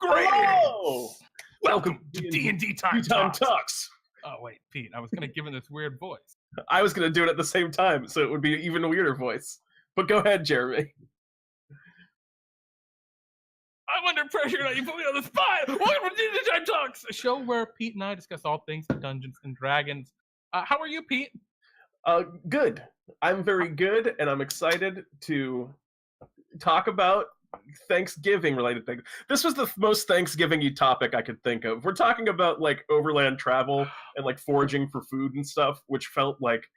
Hello! Welcome to DnDTime Talks. Talks. Oh, wait, Pete, I was going to give him this weird voice. I was going to do it at the same time, so it would be an even weirder voice. But go ahead, Jeremy. I'm under pressure now. You put me on the spot. Welcome to DnDTime Talks, a show where Pete and I discuss all things Dungeons and Dragons. How are you, Pete? Good. I'm very good, and I'm excited to talk about Thanksgiving-related things. This was the most Thanksgiving-y topic I could think of. We're talking about, like, overland travel and, like, foraging for food and stuff, which felt like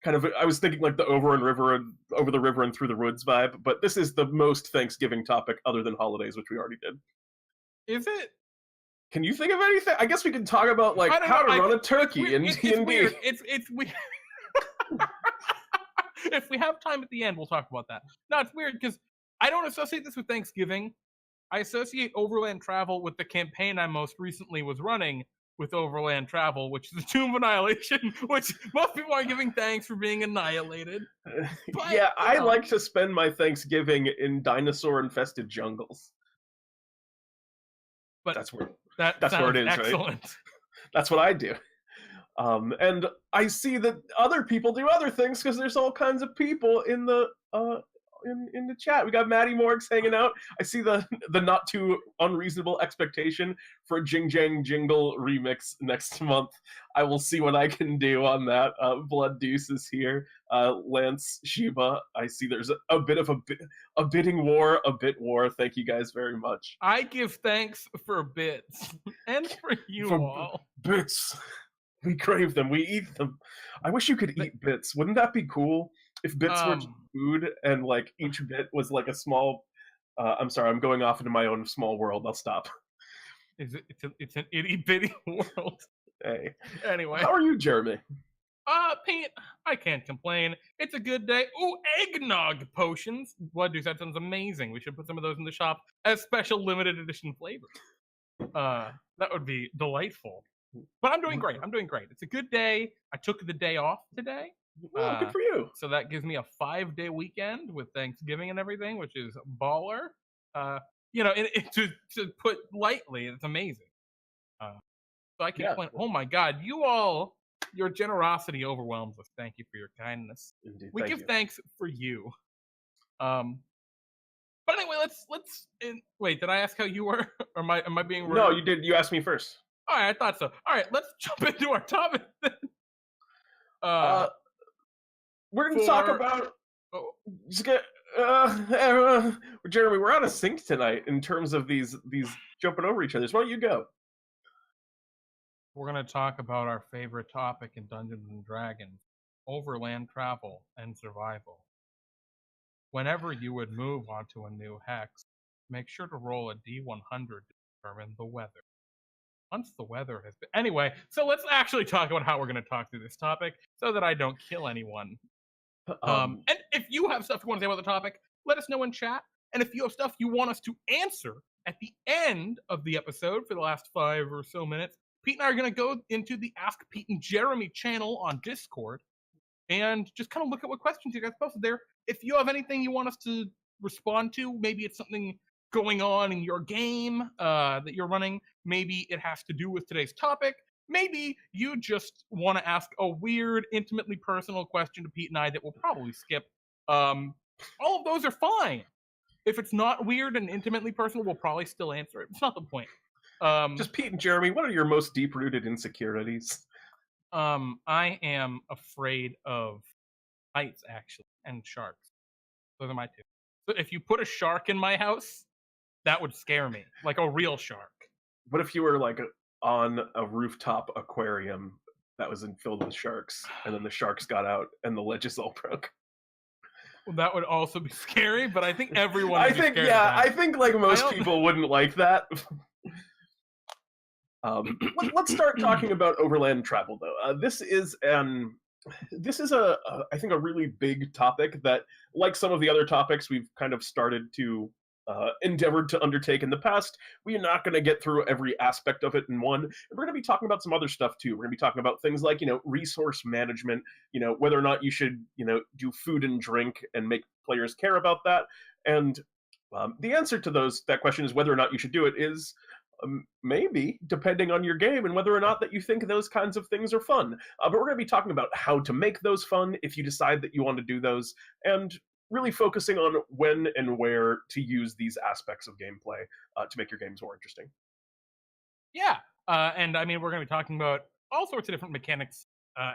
kind of, I was thinking, like, the over the river and through the woods vibe, but this is the most Thanksgiving topic other than holidays, which we already did. Is it? Can you think of anything? I guess we could talk about, like, how to run a turkey in D&D. It's weird. It's weird. If we have time at the end, we'll talk about that. No, it's weird because I don't associate this with Thanksgiving. I associate overland travel with the campaign I most recently was running with overland travel, which is the Tomb of Annihilation, which most people are giving thanks for being annihilated. But, yeah, I like to spend my Thanksgiving in dinosaur-infested jungles. But that's where it is, excellent. Right? That's what I do. And I see that other people do other things because there's all kinds of people in the in the chat. We got Maddie Morgs hanging out. I see the not too unreasonable expectation for a Jing Jang Jingle remix next month. I will see what I can do on that. Blood Deuce is here. Lance Shiba. I see there's a bit of a bidding war, a bit war. Thank you guys very much. I give thanks for bits and for you all. Bits. We crave them. We eat them. I wish you could eat bits. Wouldn't that be cool? If bits were just food and, like, each bit was like a small... I'm sorry, I'm going off into my own small world. I'll stop. It's an itty-bitty world. Hey. Anyway. How are you, Jeremy? Pete, I can't complain. It's a good day. Ooh, eggnog potions. Blood Deuce, that sounds amazing. We should put some of those in the shop as special limited edition flavors. That would be delightful. But I'm doing great. It's a good day. I took the day off today. Well, good for you. So that gives me a 5-day weekend with Thanksgiving and everything, which is baller. To put lightly, it's amazing. So I can't complain. Oh my God, your generosity overwhelms us. Thank you for your kindness. Indeed, we give thanks for you. But anyway, let's. Wait, did I ask how you were? Or am I being rude? No, you did. You asked me first. All right, I thought so. All right, let's jump into our topic then. We're going to talk about... Jeremy, we're out of sync tonight in terms of these jumping over each other. So why don't you go? We're going to talk about our favorite topic in Dungeons and Dragons, overland travel and survival. Whenever you would move onto a new hex, make sure to roll a D100 to determine the weather. Once the weather has been... Anyway, so let's actually talk about how we're going to talk through this topic so that I don't kill anyone. And if you have stuff you want to say about the topic, let us know in chat. And if you have stuff you want us to answer at the end of the episode for the last 5 or so minutes, Pete and I are going to go into the Ask Pete and Jeremy channel on Discord and just kind of look at what questions you guys posted there. If you have anything you want us to respond to, maybe it's something going on in your game that you're running. Maybe it has to do with today's topic. Maybe you just want to ask a weird, intimately personal question to Pete and I that we'll probably skip. All of those are fine. If it's not weird and intimately personal, we'll probably still answer it. It's not the point. Just Pete and Jeremy, what are your most deep-rooted insecurities? I am afraid of heights, actually, and sharks. Those are my two. So if you put a shark in my house, that would scare me, like a real shark. What if you were like on a rooftop aquarium that was filled with sharks, and then the sharks got out and the ledges all broke? Well, that would also be scary, but I think everyone. I think like most people wouldn't like that. Let's start talking about overland travel, though. This is I think a really big topic that, like some of the other topics we've kind of started to endeavored to undertake in the past, we're not going to get through every aspect of it in one. And we're going to be talking about some other stuff too. We're going to be talking about things like, resource management, whether or not you should, do food and drink and make players care about that. And The answer to that question is whether or not you should do it is maybe, depending on your game and whether or not that you think those kinds of things are fun. But we're going to be talking about how to make those fun if you decide that you want to do those, and really focusing on when and where to use these aspects of gameplay to make your games more interesting. Yeah, and I mean, we're going to be talking about all sorts of different mechanics,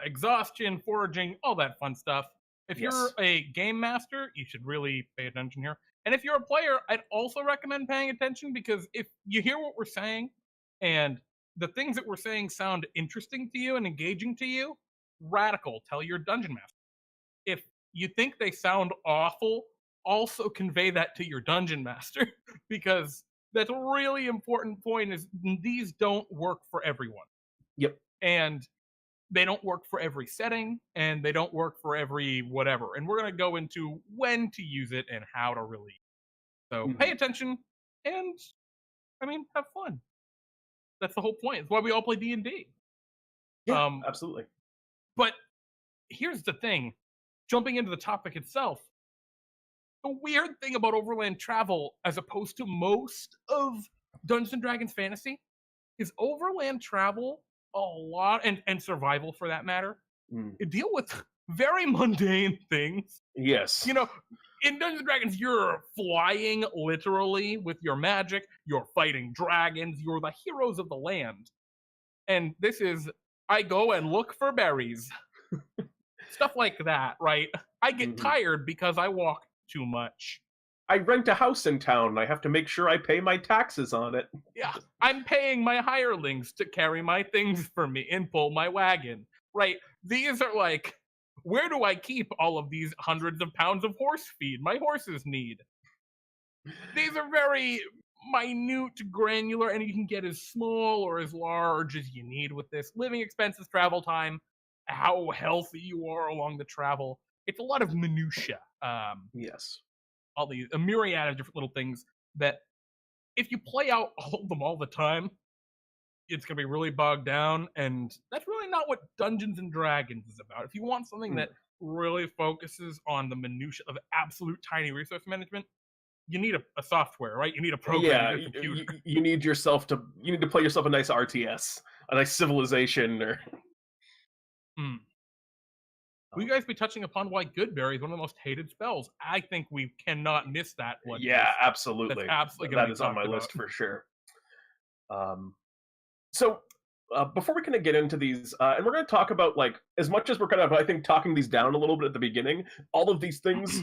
exhaustion, foraging, all that fun stuff. If you're Yes. a game master, you should really pay attention here. And if you're a player, I'd also recommend paying attention, because if you hear what we're saying and the things that we're saying sound interesting to you and engaging to you, radical, tell your dungeon master. If you think they sound awful, also convey that to your dungeon master, because that's a really important point, is these don't work for everyone. Yep. And they don't work for every setting, and they don't work for every whatever. And we're going to go into when to use it and how to really. So pay Hmm. attention and, I mean, have fun. That's the whole point. It's why we all play D&D. Yeah, Um, absolutely. but here's the thing, jumping into the topic itself, the weird thing about Overland travel, as opposed to most of Dungeons and Dragons fantasy, is Overland travel a lot, and survival for that matter, Mm. it deal with very mundane things. Yes. You know, in Dungeons and Dragons, you're flying literally with your magic, you're fighting dragons, you're the heroes of the land. And this is, I go and look for berries. Stuff like that, right? I get Hmm. tired because I walk too much. I rent a house in town. And I have to make sure I pay my taxes on it. Yeah, I'm paying my hirelings to carry my things for me and pull my wagon, right? These are like, where do I keep all of these hundreds of pounds of horse feed my horses need? These are very minute, granular, and you can get as small or as large as you need with this. Living expenses, travel time, how healthy you are along the travel. It's a lot of minutia. Yes. All these, a myriad of different little things that, if you play out all of them all the time, it's going to be really bogged down, and that's really not what Dungeons and Dragons is about. If you want something Mm. that really focuses on the minutia of absolute tiny resource management, you need a software, right? You need a program, you Yeah, need a computer. you need to play yourself a nice RTS, a nice civilization, or Hmm. Will you um, guys be touching upon why Goodberry is one of the most hated spells? I think we cannot miss that one yeah, piece. That's absolutely. absolutely going That to be is on my talked about. list for sure. Um, so before we kind of get into these, and we're going to talk about like as much as we're kind of I think talking these down a little bit at the beginning. All of these things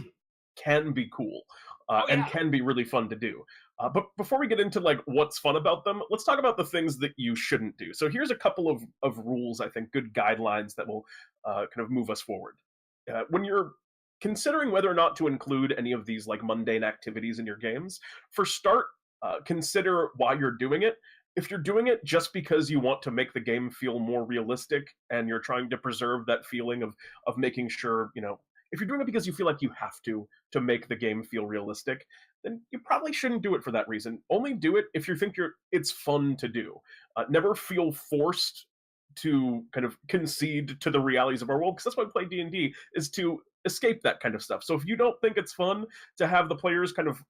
can be cool Oh and yeah. can be really fun to do. But before we get into like what's fun about them, let's talk about the things that you shouldn't do. So here's a couple of rules, I think, good guidelines that will kind of move us forward. When you're considering whether or not to include any of these like mundane activities in your games, for start, consider why you're doing it. If you're doing it just because you want to make the game feel more realistic and you're trying to preserve that feeling of making sure, if you're doing it because you feel like you have to make the game feel realistic, then you probably shouldn't do it for that reason. Only do it if you think it's fun to do. Never feel forced to kind of concede to the realities of our world, because that's why we play D&D, is to escape that kind of stuff. So if you don't think it's fun to have the players kind of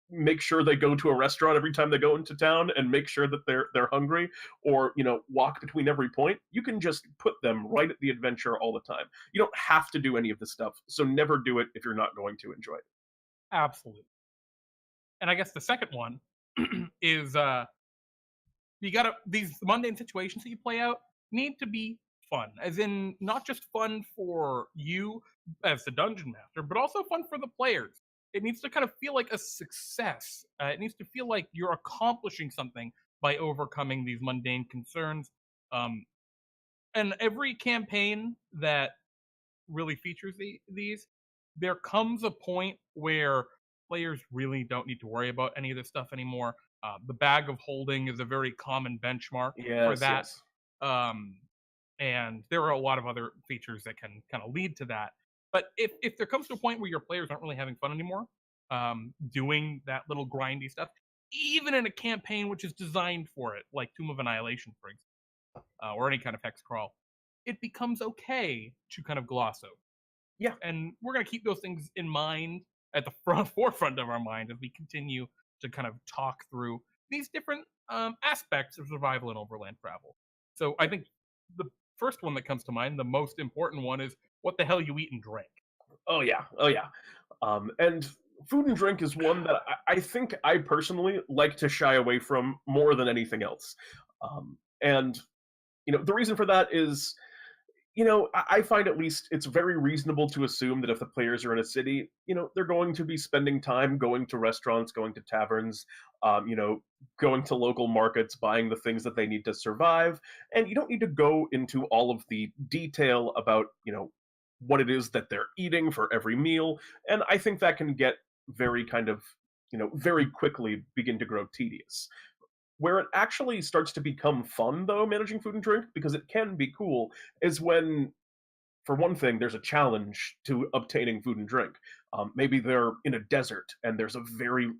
make sure they go to a restaurant every time they go into town and make sure that they're hungry, or walk between every point, you can just put them right at the adventure all the time. You don't have to do any of this stuff, so never do it if you're not going to enjoy it. Absolutely. And I guess the second one is, you gotta, these mundane situations that you play out need to be fun, as in not just fun for you as the dungeon master, but also fun for the players. It needs to kind of feel like a success. It needs to feel like you're accomplishing something by overcoming these mundane concerns. Um, and every campaign that really features these, there comes a point where players really don't need to worry about any of this stuff anymore. The bag of holding is a very common benchmark for Yes, that. yes. Um, and there are a lot of other features that can kind of lead to that. But if there comes to a point where your players aren't really having fun anymore, doing that little grindy stuff, even in a campaign which is designed for it, like Tomb of Annihilation, for example, or any kind of hex crawl, it becomes okay to kind of gloss over. Yeah. And we're going to keep those things in mind at the forefront of our mind as we continue to kind of talk through these different aspects of survival and overland travel. So I think the first one that comes to mind, the most important one, is what the hell you eat and drink. Oh yeah, oh yeah. And food and drink is one that I think I personally like to shy away from more than anything else. And the reason for that is, I find at least it's very reasonable to assume that if the players are in a city, they're going to be spending time going to restaurants, going to taverns, going to local markets, buying the things that they need to survive. And you don't need to go into all of the detail about, what it is that they're eating for every meal. And I think that can get very kind of, very quickly begin to grow tedious. Where it actually starts to become fun, though, managing food and drink, because it can be cool, is when, for one thing, there's a challenge to obtaining food and drink. Maybe they're in a desert and there's a very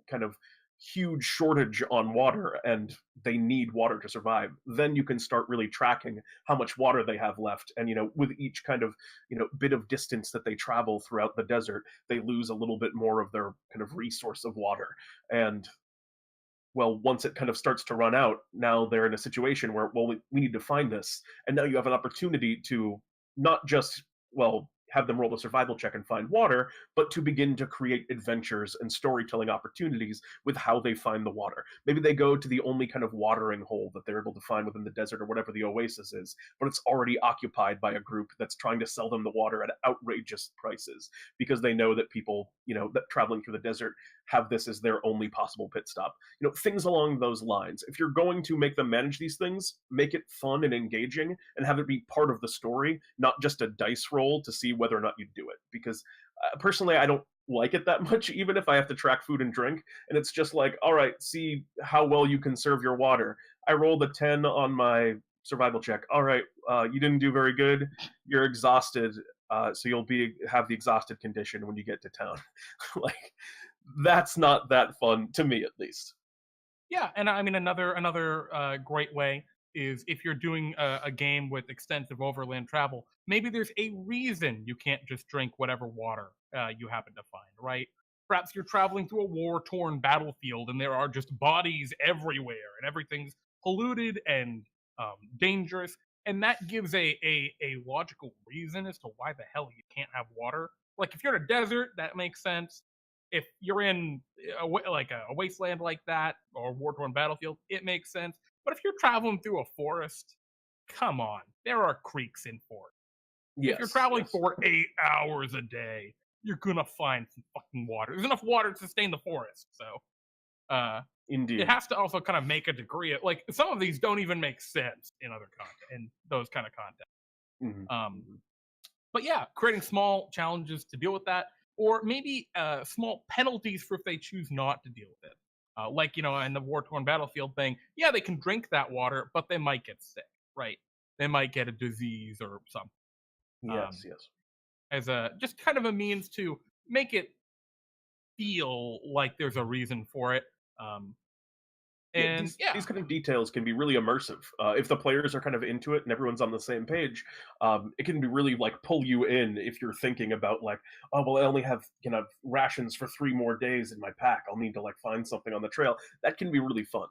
kind of huge shortage on water and they need water to survive. Then you can start really tracking how much water they have left. And, with each kind of, bit of distance that they travel throughout the desert, they lose a little bit more of their kind of resource of water. And well, once it kind of starts to run out, now they're in a situation where, well, we need to find this. And now you have an opportunity to not just, well, have them roll a survival check and find water, but to begin to create adventures and storytelling opportunities with how they find the water. Maybe they go to the only kind of watering hole that they're able to find within the desert or whatever the oasis is, but it's already occupied by a group that's trying to sell them the water at outrageous prices because they know that people, that traveling through the desert have this as their only possible pit stop. Things along those lines. If you're going to make them manage these things, make it fun and engaging and have it be part of the story, not just a dice roll to see whether or not you do it. Because personally, I don't like it that much, even if I have to track food and drink. And it's just like, all right, see how well you conserve your water. I rolled a 10 on my survival check. All right, you didn't do very good. You're exhausted. So you'll have the exhausted condition when you get to town. Like, that's not that fun to me, at least. Yeah, and I mean another great way is if you're doing a game with extensive overland travel, maybe there's a reason you can't just drink whatever water you happen to find, right? Perhaps you're traveling through a war-torn battlefield and there are just bodies everywhere and everything's polluted and dangerous, and that gives a logical reason as to why the hell you can't have water. Like if you're in a desert, that makes sense. If you're in like a wasteland like that or a war-torn battlefield, it makes sense. But if you're traveling through a forest, come on, there are creeks in forests. If you're Yes, traveling yes. for 8 hours a day, you're gonna find some fucking water. There's enough water to sustain the forest. So it Indeed. has to also kind of make a degree of like some of these don't even make sense in other content in those kind of content. Mhm, Um, mhm. but yeah, creating small challenges to deal with that, or maybe small penalties for if they choose not to deal with it. Like in the war-torn battlefield thing, yeah, they can drink that water, but they might get sick, right? They might get a disease or something. Yes, Um, yes. as a just kind of a means to make it feel like there's a reason for it. Um, Yeah, and yeah, these kind of details can be really immersive. If the players are kind of into it and everyone's on the same page, it can be really like pull you in if you're thinking about like, oh well, I only have rations for 3 more days in my pack. I'll need to like find something on the trail. That can be really fun.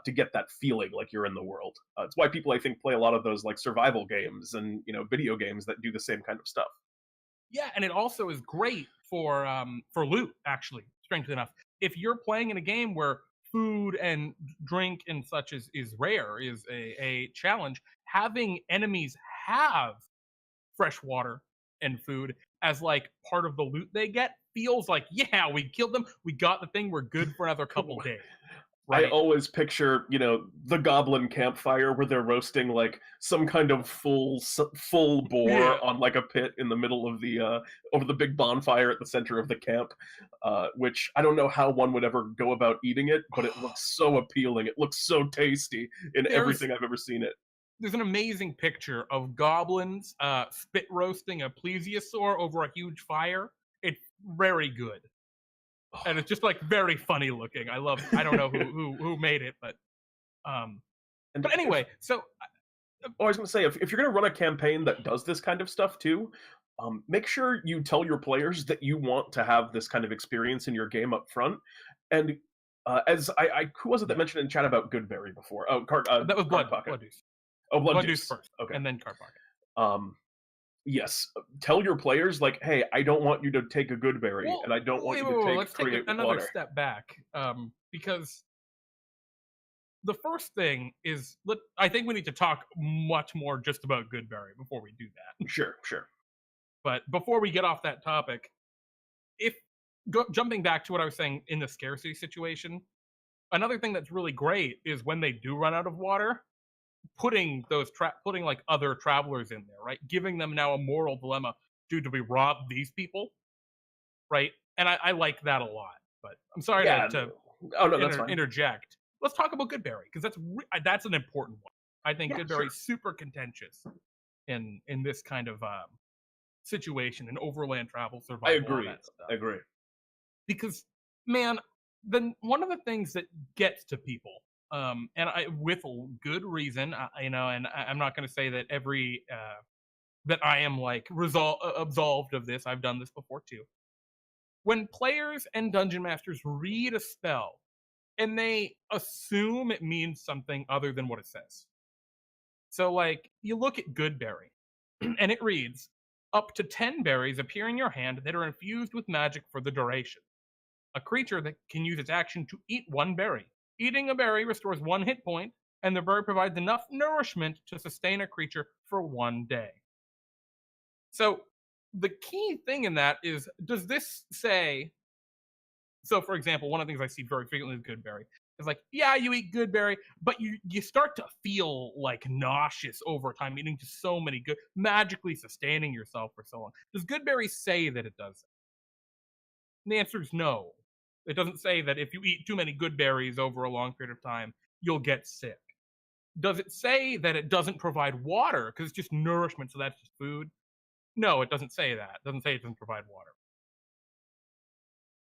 To get that feeling like you're in the world. It's why people I think play a lot of those like survival games and video games that do the same kind of stuff. yeah, and it also is great for loot. Actually, strangely enough, if you're playing in a game where food and drink and such is rare, is a challenge, having enemies have fresh water and food as like part of the loot they get feels like, yeah, we killed them, we got the thing, we're good for another couple days, I right? always picture, the goblin campfire where they're roasting like some kind of full Yeah. boar on like a pit in the middle of the over the big bonfire at the center of the camp. Which I don't know how one would ever go about eating it, but it looks so appealing. It looks so tasty in there's everything I've ever seen it. there's an amazing picture of goblins spit roasting a plesiosaur over a huge fire. It's very good, and it's just like very funny looking. I don't know who made it, um And but if anyway, so oh, I was going to say, if you're going to run a campaign that does this kind of stuff too, make sure you tell your players that you want to have this kind of experience in your game up front. And as who was it that Yeah, mentioned in chat about Goodberry before? Oh, that was Card Pocket. Blood Deuce. Oh, Blood Blood Deuce Deuce. first, Okay. and then Card Pocket. Um, yes, tell your players like, hey, I don't want you to take a Goodberry, Well, and I don't want you to let's take create another water. step back, because the first thing is, I think we need to talk much more just about Goodberry before we do that. Sure, sure. But before we get off that topic, if jumping back to what I was saying in the scarcity situation, another thing that's really great is when they do run out of water, putting like other travelers in there, right? Giving them now a moral dilemma. Do we rob these people, right? And I like that a lot. But I'm sorry Yeah. to Oh no, that's fine. interject. Let's talk about Goodberry because that's an important one. I think Yeah, Goodberry's super contentious in this kind of situation in overland travel, I survival, all agree. that stuff. I agree. Because man, then one of the things that gets to people, and I with good reason, and I'm not going to say that every that I am like absolved of this. I've done this before too. When players and dungeon masters read a spell and they assume it means something other than what it says. So, like, you look at Goodberry, and it reads, up to 10 berries appear in your hand that are infused with magic for the duration. A creature that can use its action to eat one berry. Eating a berry restores 1 hit point, and the berry provides enough nourishment to sustain a creature for 1 day. So, the key thing in that is, does this say, so for example, one of the things I see very frequently with Goodberry is like, yeah, you eat Goodberry, but you start to feel like nauseous over time, eating just so many good, magically sustaining yourself for so long. Does Goodberry say that it does that? And the answer is no. It doesn't say that if you eat too many good berries over a long period of time, you'll get sick. Does it say that it doesn't provide water because it's just nourishment, so that's just food? No, it doesn't say that. It doesn't say it doesn't provide water.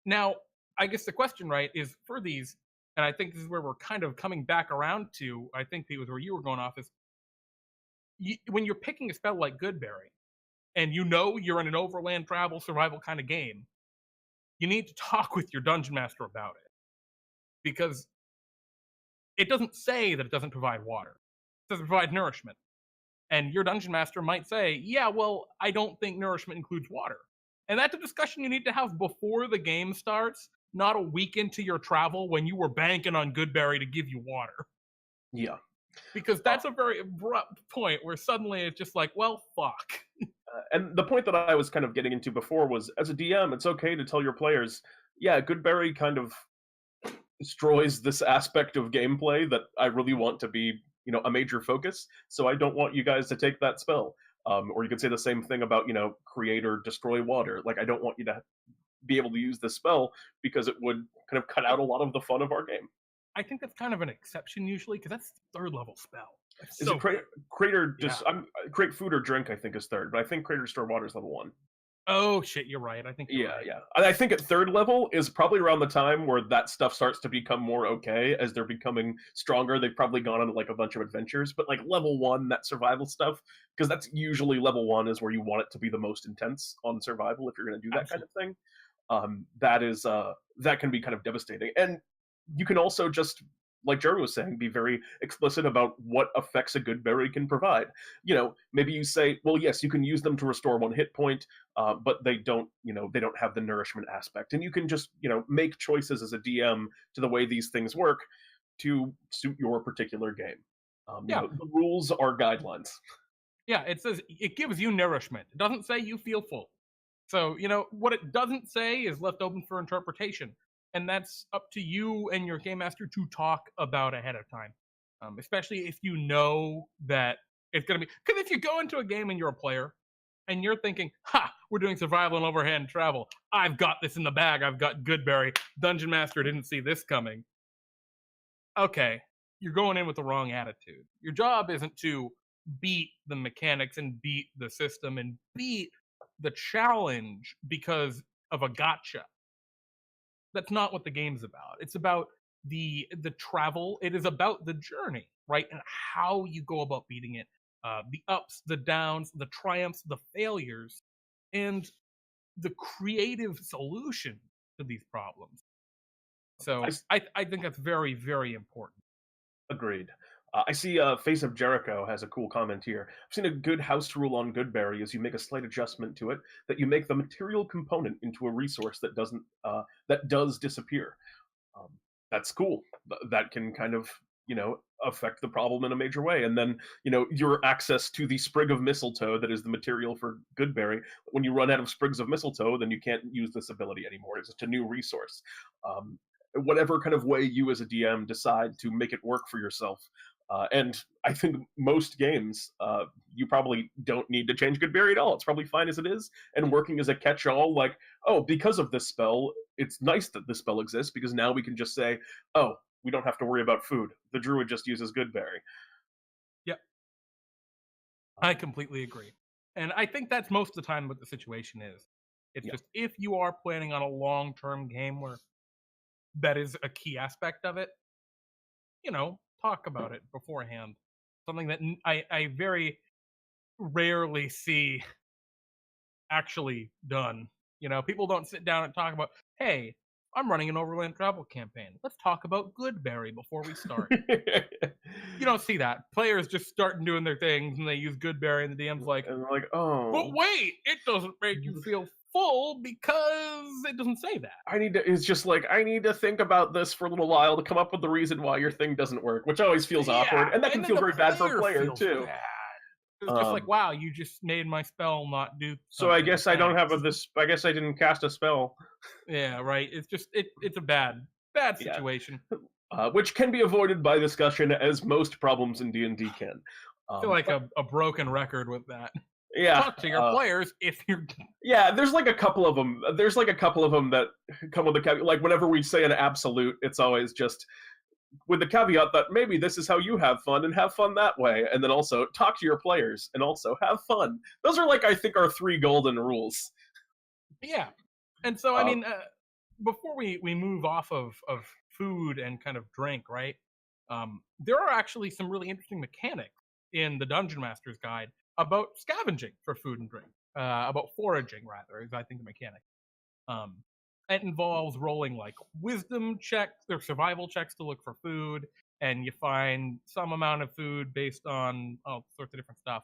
Now, I guess the question, right, is for these, and I think this is where we're kind of coming back around to, I think it was where you were going off, is when you're picking a spell like Goodberry, and you know you're in an overland travel survival kind of game, you need to talk with your dungeon master about it. Because it doesn't say that it doesn't provide water. It doesn't provide nourishment. And your dungeon master might say, yeah, well, I don't think nourishment includes water. And that's a discussion you need to have before the game starts, not a week into your travel when you were banking on Goodberry to give you water. Yeah. Because that's a very abrupt point where suddenly it's just like, well, fuck. And the point that I was kind of getting into before was, as a DM, it's okay to tell your players, yeah, Goodberry kind of destroys this aspect of gameplay that I really want to be, a major focus. So I don't want you guys to take that spell. Or you could say the same thing about, create or destroy water. Like, I don't want you to be able to use this spell because it would kind of cut out a lot of the fun of our game. I think that's kind of an exception usually because that's third level spell. Is it create or just Yeah. create food or drink? I think is third, but I think create or store water is level 1. Oh shit, you're right. I think you're Yeah, right. yeah. And I think at third level is probably around the time where that stuff starts to become more okay as they're becoming stronger. They've probably gone on like a bunch of adventures, but like level 1, that survival stuff, because that's usually level 1 is where you want it to be the most intense on survival if you're going to do that kind of thing. That is that can be kind of devastating, and you can also just, like Jerry was saying, be very explicit about what effects a good berry can provide. Maybe you say, well, yes, you can use them to restore 1 hit point, but they don't, they don't have the nourishment aspect. And you can just, make choices as a DM to the way these things work to suit your particular game. The rules are guidelines. Yeah, it says it gives you nourishment. It doesn't say you feel full. So, what it doesn't say is left open for interpretation. And that's up to you and your game master to talk about ahead of time. Especially if you know that it's going to be. Because if you go into a game and you're a player and you're thinking, we're doing survival and overhand travel. I've got this in the bag. I've got Goodberry. Dungeon Master didn't see this coming. Okay, you're going in with the wrong attitude. Your job isn't to beat the mechanics and beat the system and beat the challenge because of a gotcha. That's not what the game's about. It's about the travel. It is about the journey, right? And how you go about beating it. The ups, the downs, the triumphs, the failures. and the creative solution to these problems. So I think that's very, very important. Agreed. I see Face of Jericho has a cool comment here. I've seen a good house rule on Goodberry is you make a slight adjustment to it, that you make the material component into a resource that doesn't that does disappear. Um, that's cool. That can kind of affect the problem in a major way. And then your access to the sprig of mistletoe that is the material for Goodberry. When you run out of sprigs of mistletoe, then you can't use this ability anymore. It's just a new resource. Um, Whatever kind of way you as a DM decide to make it work for yourself. And I think most games, you probably don't need to change Goodberry at all. It's probably fine as it is, and working as a catch-all. Like, oh, because of this spell, it's nice that this spell exists because now we can just say, oh, we don't have to worry about food. The druid just uses Goodberry. Yep, I completely agree, and I think that's most of the time what the situation is. It's Yeah. just if you are planning on a long-term game where that is a key aspect of it, talk about it beforehand. Something that I very rarely see actually done. People don't sit down and talk about, hey, I'm running an Overland travel campaign. Let's talk about Goodberry before we start. You don't see that. Players just start doing their things and they use Goodberry, and the DM's like, And like, but oh, wait, it doesn't make you feel full because it doesn't say that. it's just like, I need to think about this for a little while to come up with the reason why your thing doesn't work, which always feels Yeah, awkward. And that can and then feel the very bad for a player player, feels too. bad. It's just like, Um, wow, you just made my spell not do so I something. guess I don't have Thanks. this. I guess I didn't cast a spell. Yeah, right. It's just it's a bad Yeah. situation. Which can be avoided by discussion, as most problems in D&D can. I feel like a broken record with that. Yeah, Talk to your players if you're. yeah. There's like a couple of them. There's like a couple of them that come with the caveat. Like whenever we say an absolute, it's always just with the caveat that maybe this is how you have fun and have fun that way, and then also talk to your players and also have fun. Those are like I think our three golden rules. Yeah, and so I Um, mean, before we move off of food and kind of drink, right? There are actually some really interesting mechanics in the Dungeon Master's Guide about scavenging for food and drink, about foraging rather, is I think the mechanic. Um, it involves rolling like wisdom checks or survival checks to look for food, and you find some amount of food based on all sorts of different stuff.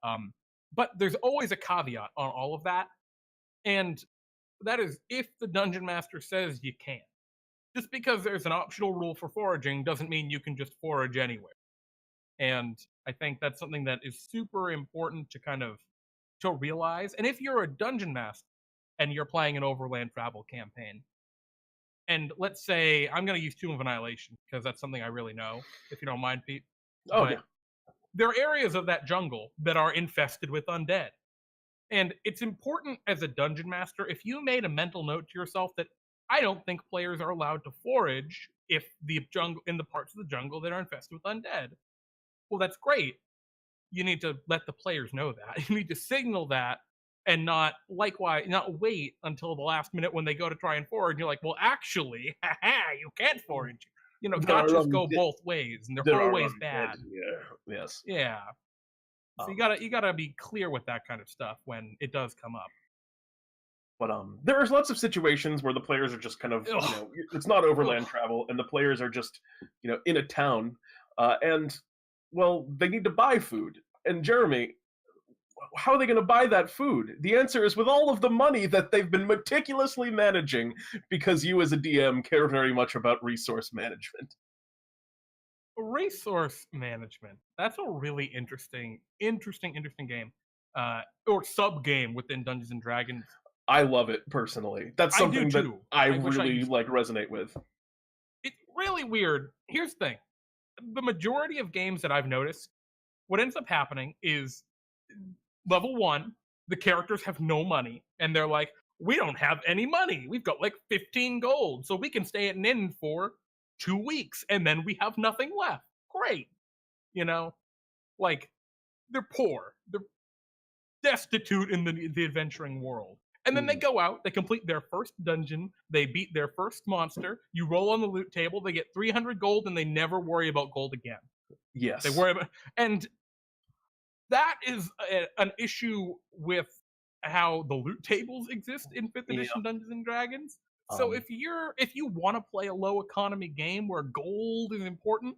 Um, but there's always a caveat on all of that, and that is if the dungeon master says you can. Just because there's an optional rule for foraging doesn't mean you can just forage anywhere. And I think that's something that is super important to kind of to realize. And if you're a dungeon master and you're playing an overland travel campaign, and let's say I'm going to use Tomb of Annihilation because that's something I really know, if you don't mind, Pete. oh But yeah, there are areas of that jungle that are infested with undead. And it's important as a dungeon master, if you made a mental note to yourself that I don't think players are allowed to forage if the jungle in the parts of the jungle that are infested with undead. Well, that's great. You need to let the players know that. You need to signal that and not wait until the last minute when they go to try and forage. And you're like, well, actually, you can't forage. there are Gotchas go both ways, and they're always dead. bad. Yeah, yes. Yeah. So you gotta be clear with that kind of stuff when it does come up. But there's lots of situations where the players are just kind of it's not overland travel, and the players are just in a town, and well they need to buy food. And Jeremy, how are they going to buy that food? The answer is with all of the money that they've been meticulously managing, because you as a DM care very much about resource management. Resource management. That's a really interesting game. Or sub game within Dungeons and Dragons. I love it personally. That's I do something that too. I I wish I really used like resonate with. It's really weird. Here's the thing. The majority of games that I've noticed, what ends up happening is level 1, the characters have no money and they're like, "We don't have any money. We've got like 15 gold, so we can stay at an inn for 2 weeks and then we have nothing left." Great. You know, like they're poor. They're destitute in the adventuring world. And then they go out, they complete their first dungeon, they beat their first monster, you roll on the loot table, they get 300 gold, and they never worry about gold again. Yes. They worry about, and that is an issue with how the loot tables exist in 5th Yeah. edition Dungeons and Dragons. So Um, if you want to play a low economy game where gold is important,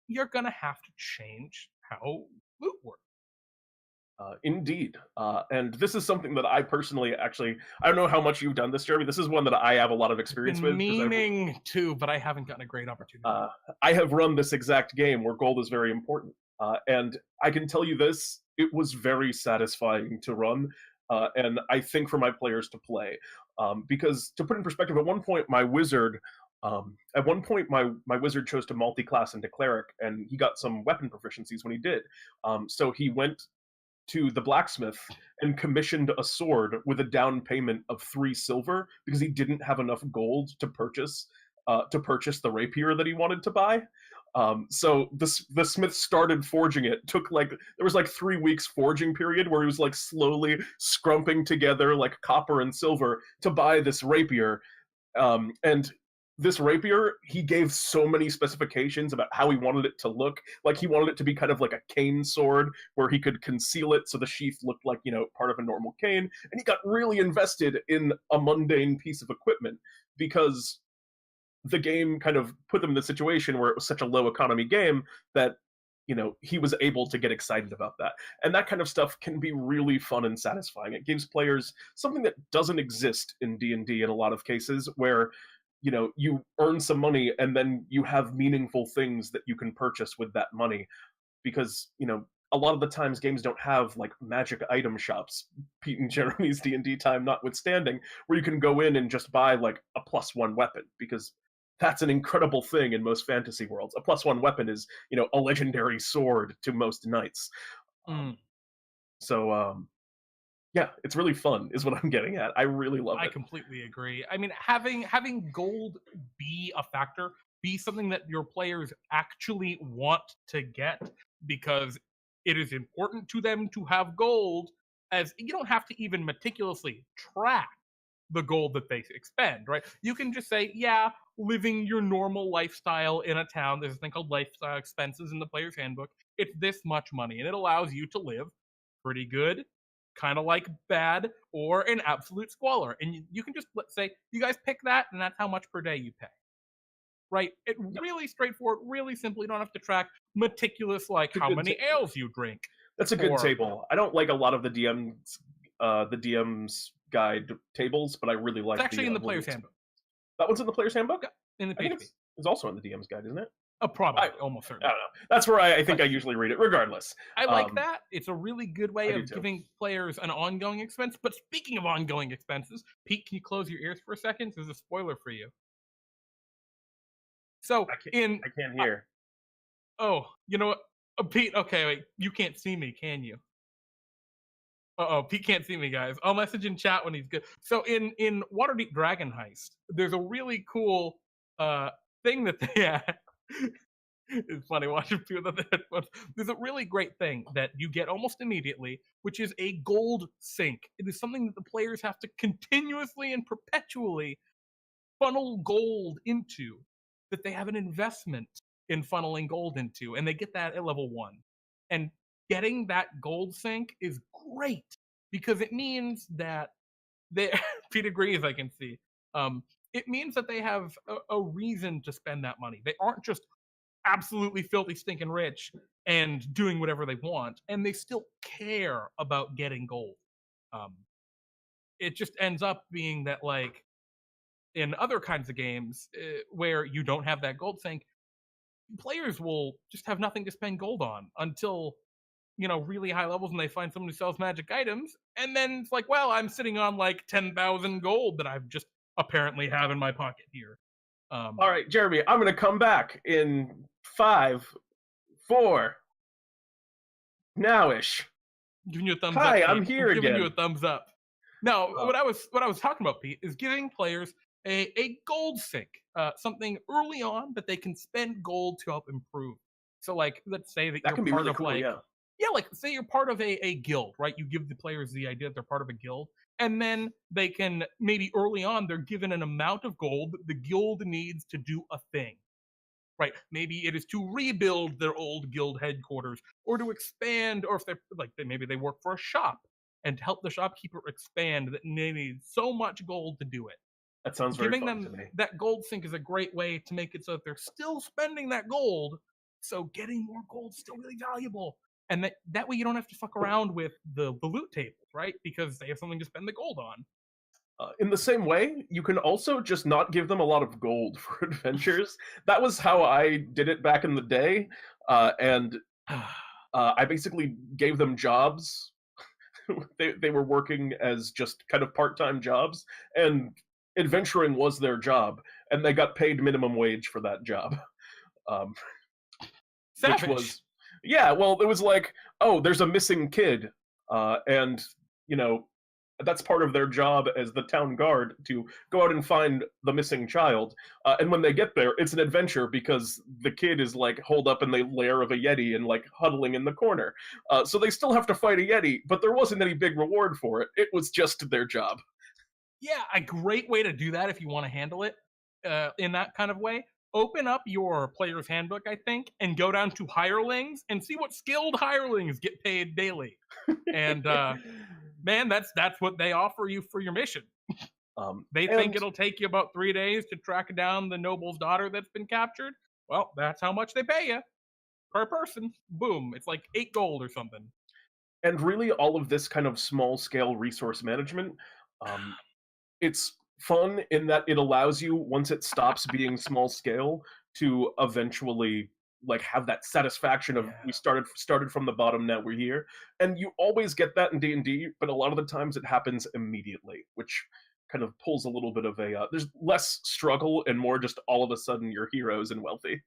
you're gonna have to change how loot works. Indeed. And this is something that I personally actually, I don't know how much you've done this, Jeremy. This is one that I have a lot of experience Been with because meaning to, but I haven't gotten a great opportunity. uh, I have run this exact game where gold is very important. And I can tell you this, it was very satisfying to run. And I think for my players to play. Because to put in perspective, at one point, my wizard chose to multi-class into cleric, and he got some weapon proficiencies when he did. So he went to the blacksmith and commissioned a sword with a down payment of 3 silver because he didn't have enough gold to purchase the rapier that he wanted to buy. So the smith started forging it. Took like there was like 3 weeks forging period where he was like slowly scrumping together like copper and silver to buy this rapier. And this rapier, he gave so many specifications about how he wanted it to look. Like he wanted it to be kind of like a cane sword where he could conceal it so the sheath looked like, part of a normal cane. And he got really invested in a mundane piece of equipment because the game kind of put them in the situation where it was such a low economy game that he was able to get excited about that. And that kind of stuff can be really fun and satisfying. It gives players something that doesn't exist in D&D in a lot of cases, where you earn some money and then you have meaningful things that you can purchase with that money. Because a lot of the times games don't have like magic item shops, Pete and Jeremy's D&D time notwithstanding, where you can go in and just buy like a +1 weapon, because that's an incredible thing in most fantasy worlds. A +1 weapon is a legendary sword to most knights. Mm. So yeah, it's really fun is what I'm getting at. I really love I it. completely agree. I mean, having gold be a factor, be something that your players actually want to get because it is important to them to have gold, as you don't have to even meticulously track the gold that they expend, right? You can just say, yeah, living your normal lifestyle in a town, there's a thing called lifestyle expenses in the player's handbook. It's this much money, and it allows you to live pretty good, kind of like bad, or an absolute squalor. And you can just, let's say, you guys pick that, and that's how much per day you pay. Right? It really straightforward, really simple. You don't have to track meticulous, like It's a how good many ales you drink. That's a good Or table. I don't like a lot of the DM's guide tables, but I really like it's actually in the one player's that's- handbook. That one's in the player's handbook. In the I think PHP. it's also in the DM's guide, isn't it? Probably, I, almost I certainly. don't know. That's where I think I usually read it. Regardless, I like that. It's a really good way I do of too. giving players an ongoing expense. But speaking of ongoing expenses, Pete, can you close your ears for a second? There's a spoiler for you. So I can't hear. oh, you know what, Pete? Okay, wait, you can't see me, can you? Oh, Pete can't see me, guys. I'll message in chat when he's good. So in Waterdeep Dragon Heist, there's a really cool uh thing that they had. It's funny watching people with the headphones. There's a really great thing that you get almost immediately, which is a gold sink. It is something that the players have to continuously and perpetually funnel gold into, that they have an investment in funneling gold into, and they get that at level 1. And getting that gold sink is great because it means that they Pete agrees, I can see. It means that they have a reason to spend that money. They aren't just absolutely filthy stinking rich and doing whatever they want, and they still care about getting gold. Um, it just ends up being that, like, in other kinds of games where you don't have that gold sink, players will just have nothing to spend gold on until really high levels, and they find someone who sells magic items, and then it's like, well, I'm sitting on like 10,000 gold that I've just apparently have in my pocket here. All right, Jeremy, I'm going to come back in 5, 4, nowish. Giving you a thumbs Hi, up. I'm Pete. here Giving again. you a thumbs up. No, Oh. what I was talking about, Pete, is giving players a gold sink, something early on that they can spend gold to help improve. So, like, let's say that That you're can be part really of, cool, like, yeah. like, say you're part of a guild, right? You give the players the idea that they're part of a guild, and then they can, maybe early on, they're given an amount of gold that the guild needs to do a thing. Right? Maybe it is to rebuild their old guild headquarters, or to expand, or if they're like, maybe they work for a shop and to help the shopkeeper expand that they need so much gold to do it. That sounds very Giving fun to them me. that gold sink is a great way to make it so that they're still spending that gold, so getting more gold is still really valuable. And that way you don't have to fuck around with the loot tables, right? Because they have something to spend the gold on. In the same way, you can also just not give them a lot of gold for adventures. That was how I did it back in the day, and I basically gave them jobs. They were working as just kind of part-time jobs, and adventuring was their job, and they got paid minimum wage for that job. Um, which Savage. was, yeah, well, it was like, oh, there's a missing kid, and you know that's part of their job as the town guard to go out and find the missing child. And when they get there, it's an adventure because the kid is like holed up in the lair of a yeti and like huddling in the corner. So they still have to fight a yeti, but there wasn't any big reward for it. It was just their job. Yeah, a great way to do that if you want to handle it in that kind of way. Open up your player's handbook, I think, and go down to hirelings and see what skilled hirelings get paid daily. And man, that's what they offer you for your mission. They think it'll take you about 3 days to track down the noble's daughter that's been captured. Well, that's how much they pay you per person. Boom, it's like 8 gold or something. And really, all of this kind of small scale resource management, it's fun in that it allows you, once it stops being small scale, to eventually like have that satisfaction of we started from the bottom, now we're here. And you always get that in D&D, but a lot of the times it happens immediately, which kind of pulls a little bit of a there's less struggle and more just all of a sudden you're heroes and wealthy.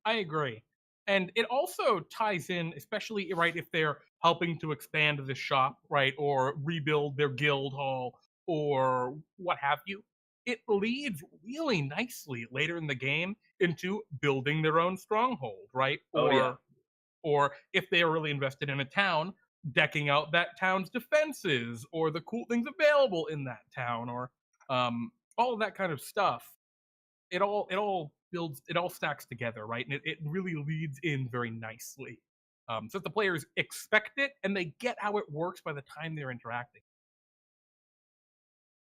I agree. And it also ties in, especially right if they're helping to expand the shop, right, or rebuild their guild hall or what have you. It leads really nicely later in the game into building their own stronghold, right? Oh yeah. Or if they are really invested in a town, decking out that town's defenses or the cool things available in that town or all of that kind of stuff. It all stacks together, right? And it really leads in very nicely. So that the players expect it and they get how it works by the time they're interacting.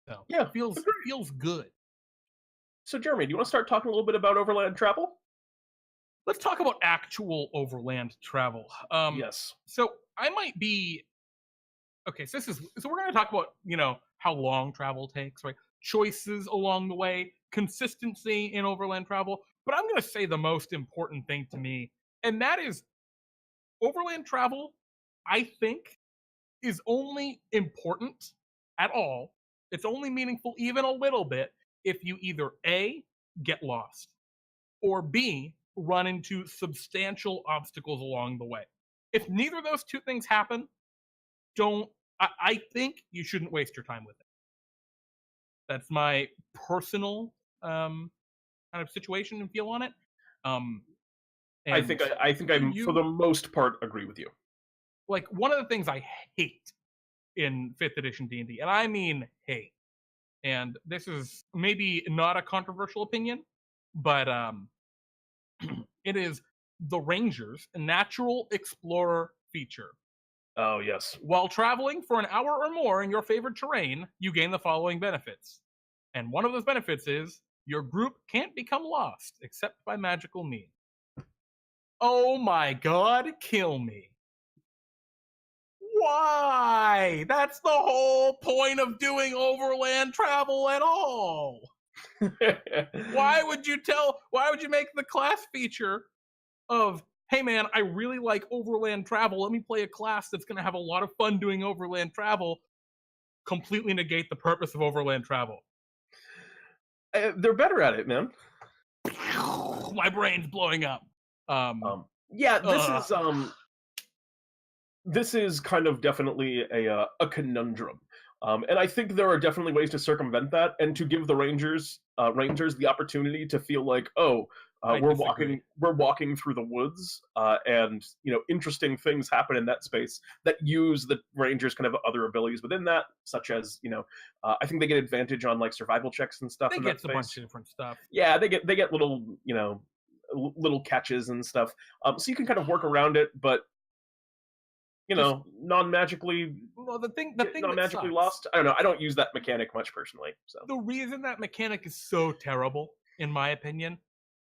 So Yeah. feels good. So Jeremy, do you want to start talking a little bit about overland travel? Let's talk about actual overland travel. Yes. So I might be okay. So we're going to talk about how long travel takes, right? Choices along the way, consistency in overland travel. But I'm going to say the most important thing to me, and that is overland travel. I think is only important at all. It's only meaningful even a little bit if you either A, get lost, or B, run into substantial obstacles along the way. If neither of those two things happen, I think you shouldn't waste your time with it. That's my personal kind of situation and feel on it. I think I'm for the most part agree with you. Like one of the things I hate in 5th edition D&D, and I mean hate, and this is maybe not a controversial opinion, but it is the Ranger's natural explorer feature. Oh yes. While traveling for an hour or more in your favorite terrain, you gain the following benefits. And one of those benefits is your group can't become lost except by magical means. Oh my god, kill me. Why? That's the whole point of doing overland travel at all. Why would you make the class feature of, hey man, I really like overland travel. Let me play a class that's going to have a lot of fun doing overland travel, completely negate the purpose of overland travel. They're better at it, man. My brain's blowing up. Yeah, this is kind of definitely a conundrum. And I think there are definitely ways to circumvent that and to give the rangers the opportunity to feel like, we're walking through the woods, and interesting things happen in that space that use the rangers kind of other abilities within that, such as I think they get advantage on like survival checks and stuff. They get a bunch of different stuff. Yeah, they get little little catches and stuff. So you can kind of work around it, but Just non-magically well, the thing that non-magically sucks. lost. I don't know. I don't use that mechanic much personally. So The reason that mechanic is so terrible, in my opinion,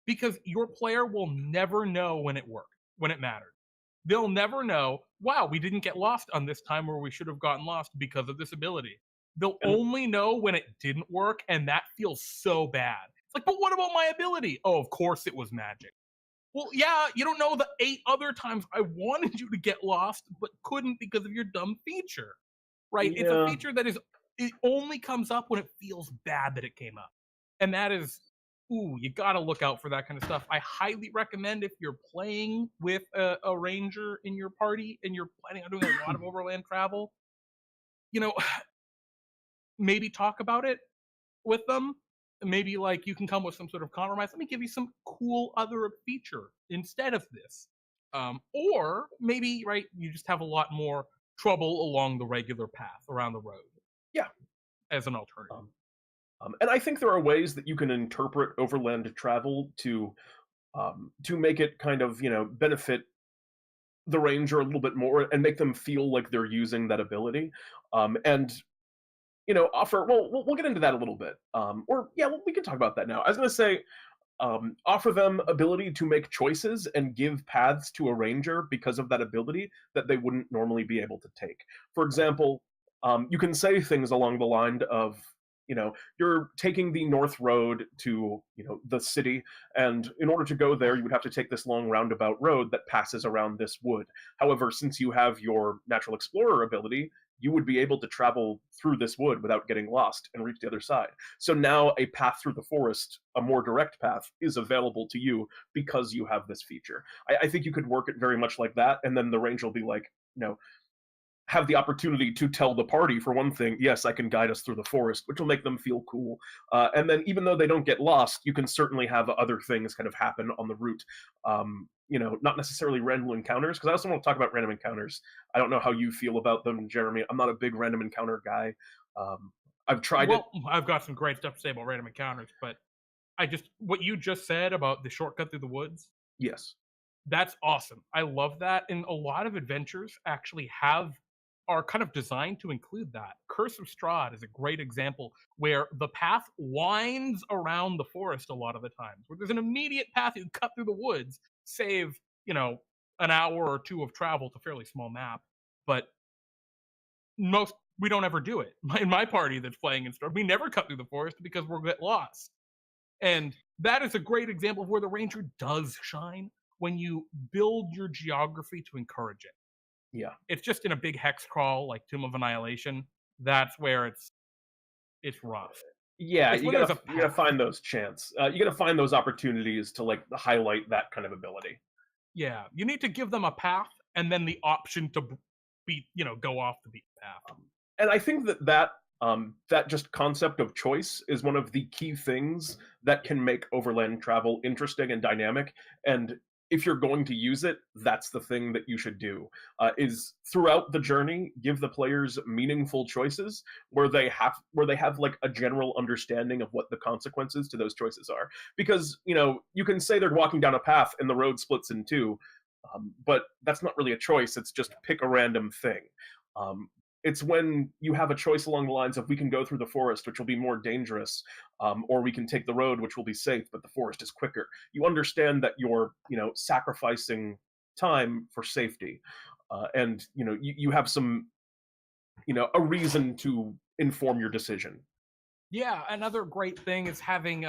because your player will never know when it worked, when it mattered. They'll never know, wow, we didn't get lost on this time where we should have gotten lost because of this ability. They'll and only know when it didn't work, and that feels so bad. It's like, but what about my ability? Oh, of course it was magic. Well, yeah, you don't know the 8 other times I wanted you to get lost, but couldn't because of your dumb feature, right? It's a yeah, feature that it only comes up when it feels bad that it came up. And that is, ooh, you got to look out for that kind of stuff. I highly recommend if you're playing with a ranger in your party and you're planning on doing a lot of overland travel, you know, maybe talk about it with them. Maybe like you can come with some sort of compromise. Let me give you some cool other feature instead of this. Or maybe, right, you just have a lot more trouble along the regular path around the road yeah. as an alternative. And I think there are ways that you can interpret overland travel to make it kind of benefit the ranger a little bit more and make them feel like they're using that ability. And offer. Well, we'll get into that a little bit. Or yeah, well, we can talk about that now. I was going to say, offer them ability to make choices and give paths to a ranger because of that ability that they wouldn't normally be able to take. For example, you can say things along the line of, you're taking the north road to, the city, and in order to go there, you would have to take this long roundabout road that passes around this wood. However, since you have your natural explorer ability, you would be able to travel through this wood without getting lost and reach the other side. So now a path through the forest, a more direct path, is available to you because you have this feature. I think you could work it very much like that, and then the range will be like, have the opportunity to tell the party, for one thing, yes, I can guide us through the forest, which will make them feel cool. And then even though they don't get lost, you can certainly have other things kind of happen on the route. Not necessarily random encounters, because I also want to talk about random encounters. I don't know how you feel about them, Jeremy. I'm not a big random encounter guy. I've tried it. Well, I've got some great stuff to say about random encounters, but what you just said about the shortcut through the woods, Yes. that's awesome. I love that. And a lot of adventures actually are kind of designed to include that. Curse of Strahd is a great example where the path winds around the forest a lot of the times, where there's an immediate path you cut through the woods, save, an hour or two of travel to fairly small map. But most we don't ever do it. In my party that's playing in Strahd, we never cut through the forest because we'll get lost. And that is a great example of where the ranger does shine when you build your geography to encourage it. Yeah. It's just in a big hex crawl like Tomb of Annihilation. That's where it's rough. Yeah, It's you when there's gotta a you gotta path. find those chance. You gotta find those opportunities to like highlight that kind of ability. Yeah, you need to give them a path and then the option to go off the beaten path. And I think that just concept of choice is one of the key things that can make overland travel interesting and dynamic. And if you're going to use it, that's the thing that you should do. Is throughout the journey, give the players meaningful choices where they have like a general understanding of what the consequences to those choices are. Because you can say they're walking down a path and the road splits in two, but that's not really a choice. It's just pick a random thing. Um, it's when you have a choice along the lines of we can go through the forest, which will be more dangerous, or we can take the road, which will be safe, but the forest is quicker. You understand that you're, sacrificing time for safety, and you have some, a reason to inform your decision. Yeah, another great thing is having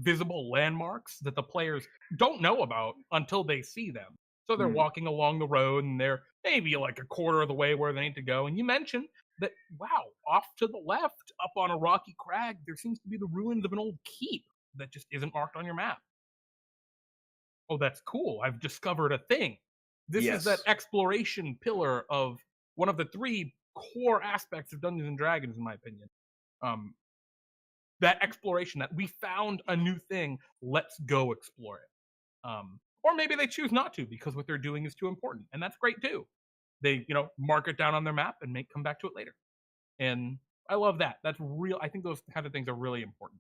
visible landmarks that the players don't know about until they see them. So they're Mm, walking along the road and they're maybe like a quarter of the way where they need to go. And you mentioned that, wow, off to the left, up on a rocky crag, there seems to be the ruins of an old keep that just isn't marked on your map. Oh, that's cool. I've discovered a thing. This is that yes. exploration pillar of one of the three core aspects of Dungeons and Dragons, in my opinion. Um, that exploration, that we found a new thing, let's go explore it. Or maybe they choose not to because what they're doing is too important, and that's great too. They mark it down on their map and come back to it later. And I love that. That's real. I think those kind of things are really important.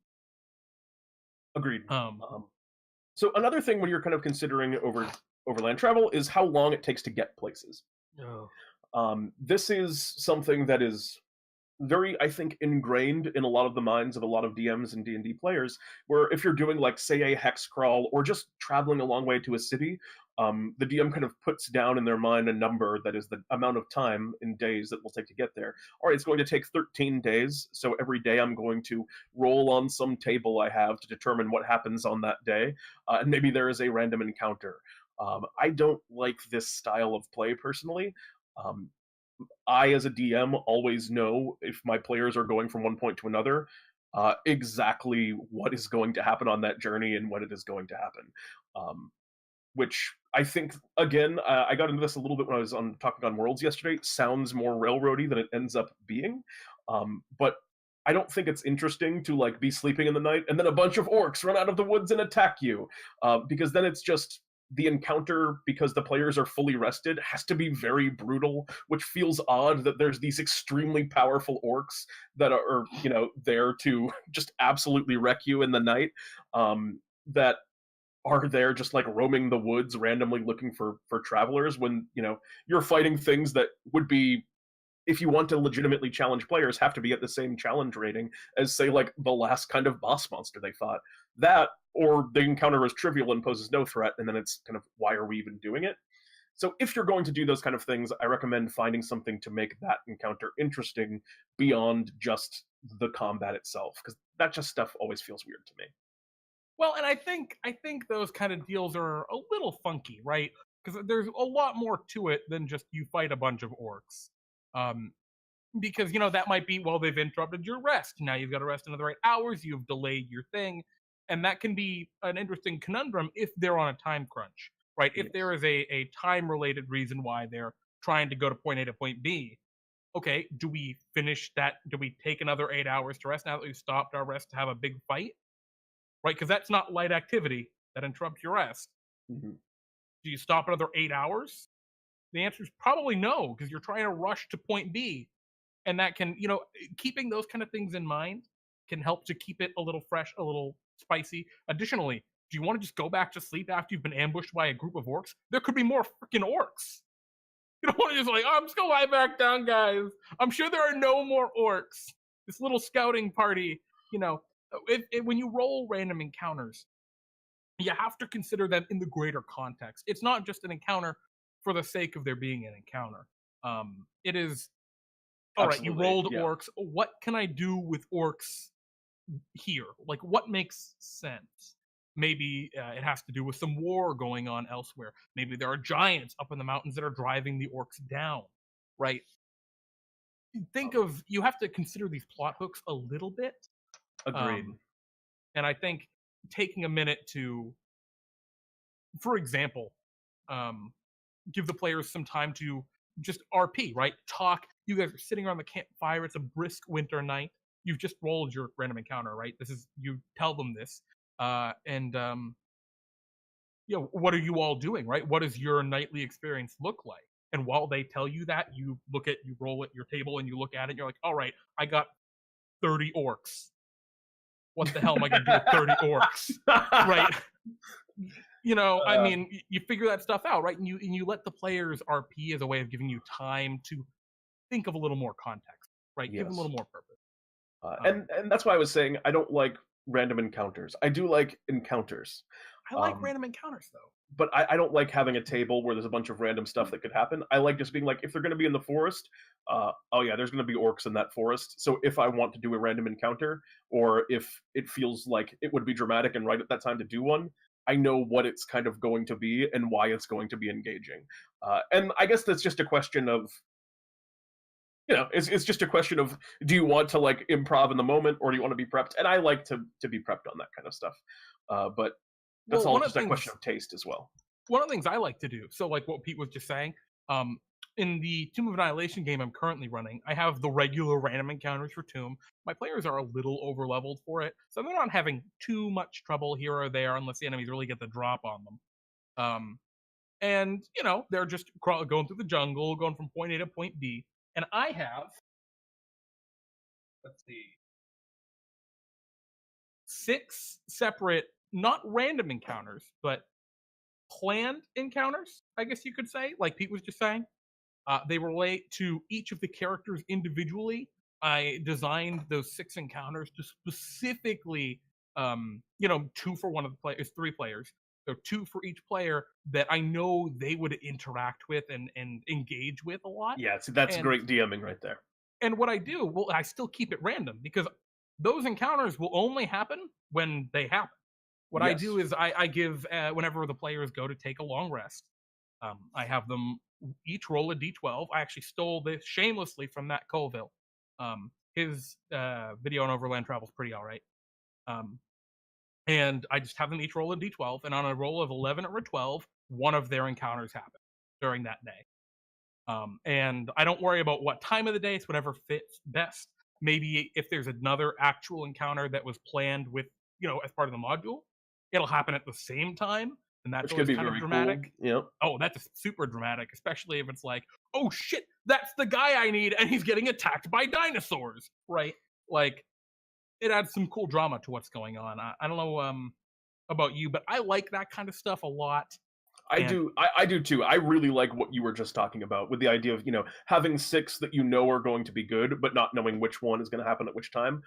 Agreed. um Um, so another thing when you're kind of considering overland travel is how long it takes to get places. Oh. This is something that is very, I think, ingrained in a lot of the minds of a lot of DMs and D&D players, where if you're doing, like, say, a hex crawl or just traveling a long way to a city, the DM kind of puts down in their mind a number that is the amount of time in days that will take to get there. All right, it's going to take 13 days, so every day I'm going to roll on some table I have to determine what happens on that day, and maybe there is a random encounter. I don't like this style of play personally. Um, I, as a DM, always know if my players are going from one point to another, exactly what is going to happen on that journey and when it is going to happen. Um, which I think, again, I got into this a little bit when I was on talking on Worlds yesterday. Sounds more railroady than it ends up being, but I don't think it's interesting to like be sleeping in the night and then a bunch of orcs run out of the woods and attack you, because then it's just the encounter, because the players are fully rested, has to be very brutal, which feels odd that there's these extremely powerful orcs that are, there to just absolutely wreck you in the night. That are there just like roaming the woods randomly looking for travelers when you're fighting things that would be, if you want to legitimately challenge players, have to be at the same challenge rating as, say, like the last kind of boss monster they fought. That, or the encounter is trivial and poses no threat, and then it's kind of, why are we even doing it? So if you're going to do those kind of things, I recommend finding something to make that encounter interesting beyond just the combat itself, because that just stuff always feels weird to me. Well, and I think those kind of deals are a little funky, right? Because there's a lot more to it than just you fight a bunch of orcs. Um, because that might be, well, they've interrupted your rest. Now you've got to rest another 8 hours. You've delayed your thing, and that can be an interesting conundrum if they're on a time crunch, right? If there Yes. is a time related reason why they're trying to go to point A to point B. Okay, do we finish that? Do we take another 8 hours to rest now that we've stopped our rest to have a big fight? Right? Because that's not light activity that interrupts your rest. Mhm. Do you stop another 8 hours? The answer is probably no, because you're trying to rush to point B. And that can, keeping those kind of things in mind can help to keep it a little fresh, a little spicy. Additionally, do you want to just go back to sleep after you've been ambushed by a group of orcs? There could be more freaking orcs. You don't want to just like, oh, I'm just gonna lie back down, guys. I'm sure there are no more orcs. This little scouting party, when you roll random encounters, you have to consider them in the greater context. It's not just an encounter for the sake of there being an encounter. It is, all right, you Absolutely. rolled Yeah. orcs. What can I do with orcs here? Like, what makes sense? Maybe it has to do with some war going on elsewhere. Maybe there are giants up in the mountains that are driving the orcs down, right? You have to consider these plot hooks a little bit. Agreed. Um, and I think taking a minute to, for example, um, give the players some time to just RP, right? Talk. You guys are sitting around the campfire. It's a brisk winter night. You've just rolled your random encounter, right? This is, you tell them this, and what are you all doing, right? What does your nightly experience look like? And while they tell you that, you roll at your table and you look at it. And you're like, all right, I got 30 orcs. What the hell am I going to do with 30 orcs, right? I Uh, mean, you figure that stuff out, right? And you let the players RP as a way of giving you time to think of a little more context, right? Give them a yes. little more purpose. And that's why I was saying I don't like random encounters. I do like encounters. I like Um, random encounters though. but I don't like having a table where there's a bunch of random stuff that could happen. I like just being like, if they're going to be in the forest, oh yeah, there's going to be orcs in that forest. So if I want to do a random encounter, or if it feels like it would be dramatic and right at that time to do one, I know what it's kind of going to be and why it's going to be engaging. And I guess that's just a question of, it's just a question of, do you want to like improv in the moment or do you want to be prepped? And I like to be prepped on that kind of stuff. But that's Well, all just a question of taste as well. one of the things I like to do, so like what Pete was just saying, um, in the Tomb of Annihilation game I'm currently running, I have the regular random encounters for Tomb. My players are a little over leveled for it, so they're not having too much trouble here or there unless the enemies really get the drop on them. Um, and they're just going through the jungle, going from point A to point B. And I have, let's see, 6 separate, not random encounters, but planned encounters, I guess you could say, like Pete was just saying. They relate to each of the characters individually. I designed those 6 encounters to specifically, 2 for one of the players, 3 players. So 2 for each player that I know they would interact with and engage with a lot. Yeah, see, that's And great DMing right there. what I do, well, I still keep it random because those encounters will only happen when they happen. What I Yes. do is I give whenever the players go to take a long rest, I have them each roll a d12. I actually stole this shamelessly from Matt Colville. His video on Overland Travel is pretty all right. And I just have them each roll a d12, and on a roll of 11 or a 12, one of their encounters happen during that day. And I don't worry about what time of the day; it's whatever fits best. Maybe if there's another actual encounter that was planned with, as part of the module, it'll happen at the same time, and that's Which could always be kind of very dramatic. cool. Yep. Oh, that's super dramatic, especially if it's like, oh shit, that's the guy I need, and he's getting attacked by dinosaurs, right? Like, it adds some cool drama to what's going on. I don't know about you, but I like that kind of stuff a lot. I And do. I do too. I really like what you were just talking about with the idea of having 6 that are going to be good, but not knowing which one is going to happen at which time.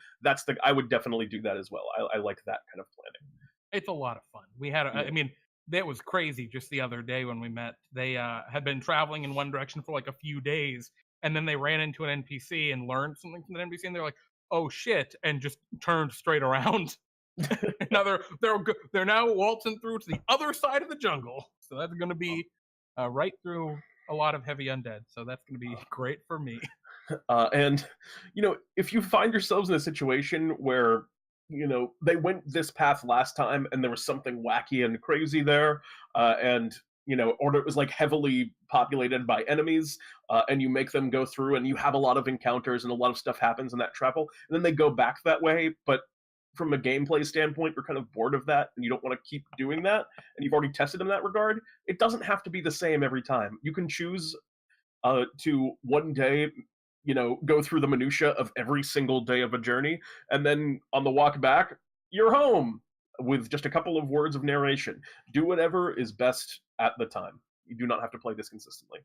I would definitely do that as well. I like that kind of planning. it's a lot of fun. We had, Yeah. I mean, that was crazy just the other day when we met. They had been traveling in one direction for like a few days, and then they ran into an NPC and learned something from the NPC, and they're like, "Oh shit!" and just turned straight around. Now they're now waltzing through to the other side of the jungle, so that's going to be right through a lot of heavy undead. So that's going to be great for me. And if you find yourselves in a situation where they went this path last time and there was something wacky and crazy there, and or it was like heavily populated by enemies, and you make them go through and you have a lot of encounters and a lot of stuff happens in that travel, and then they go back that way, but from a gameplay standpoint, you're kind of bored of that and you don't want to keep doing that, and you've already tested in that regard. It doesn't have to be the same every time. You can choose to one day go through the minutia of every single day of a journey, and then on the walk back, you're home with just a couple of words of narration. Do whatever is best at the time. You do not have to play this consistently.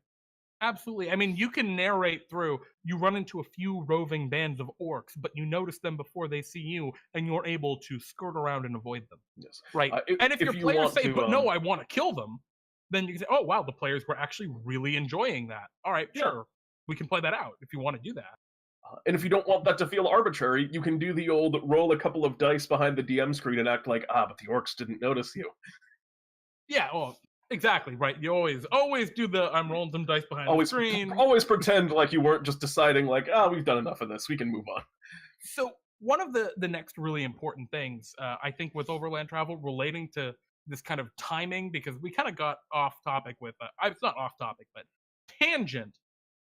Absolutely. I mean, you can narrate through. You run into a few roving bands of orcs, but you notice them before they see you, and you're able to skirt around and avoid them. Yes. Right. If, And if your you players want say, to, "But no, I want to kill them," then you can say, "Oh wow, the players were actually really enjoying that. All right, Yeah. sure, we can play that out if you want to do that." And if you don't want that to feel arbitrary, you can do the old roll a couple of dice behind the DM screen and act like, but the orcs didn't notice you. Yeah. Well, exactly. Right. You always do the I'm rolling some dice behind the screen. Always pretend like you weren't just deciding like, we've done enough of this, we can move on. So one of the next really important things, I think, with Overland Travel relating to this kind of timing, because we kind of got off topic with it's not off topic, but tangent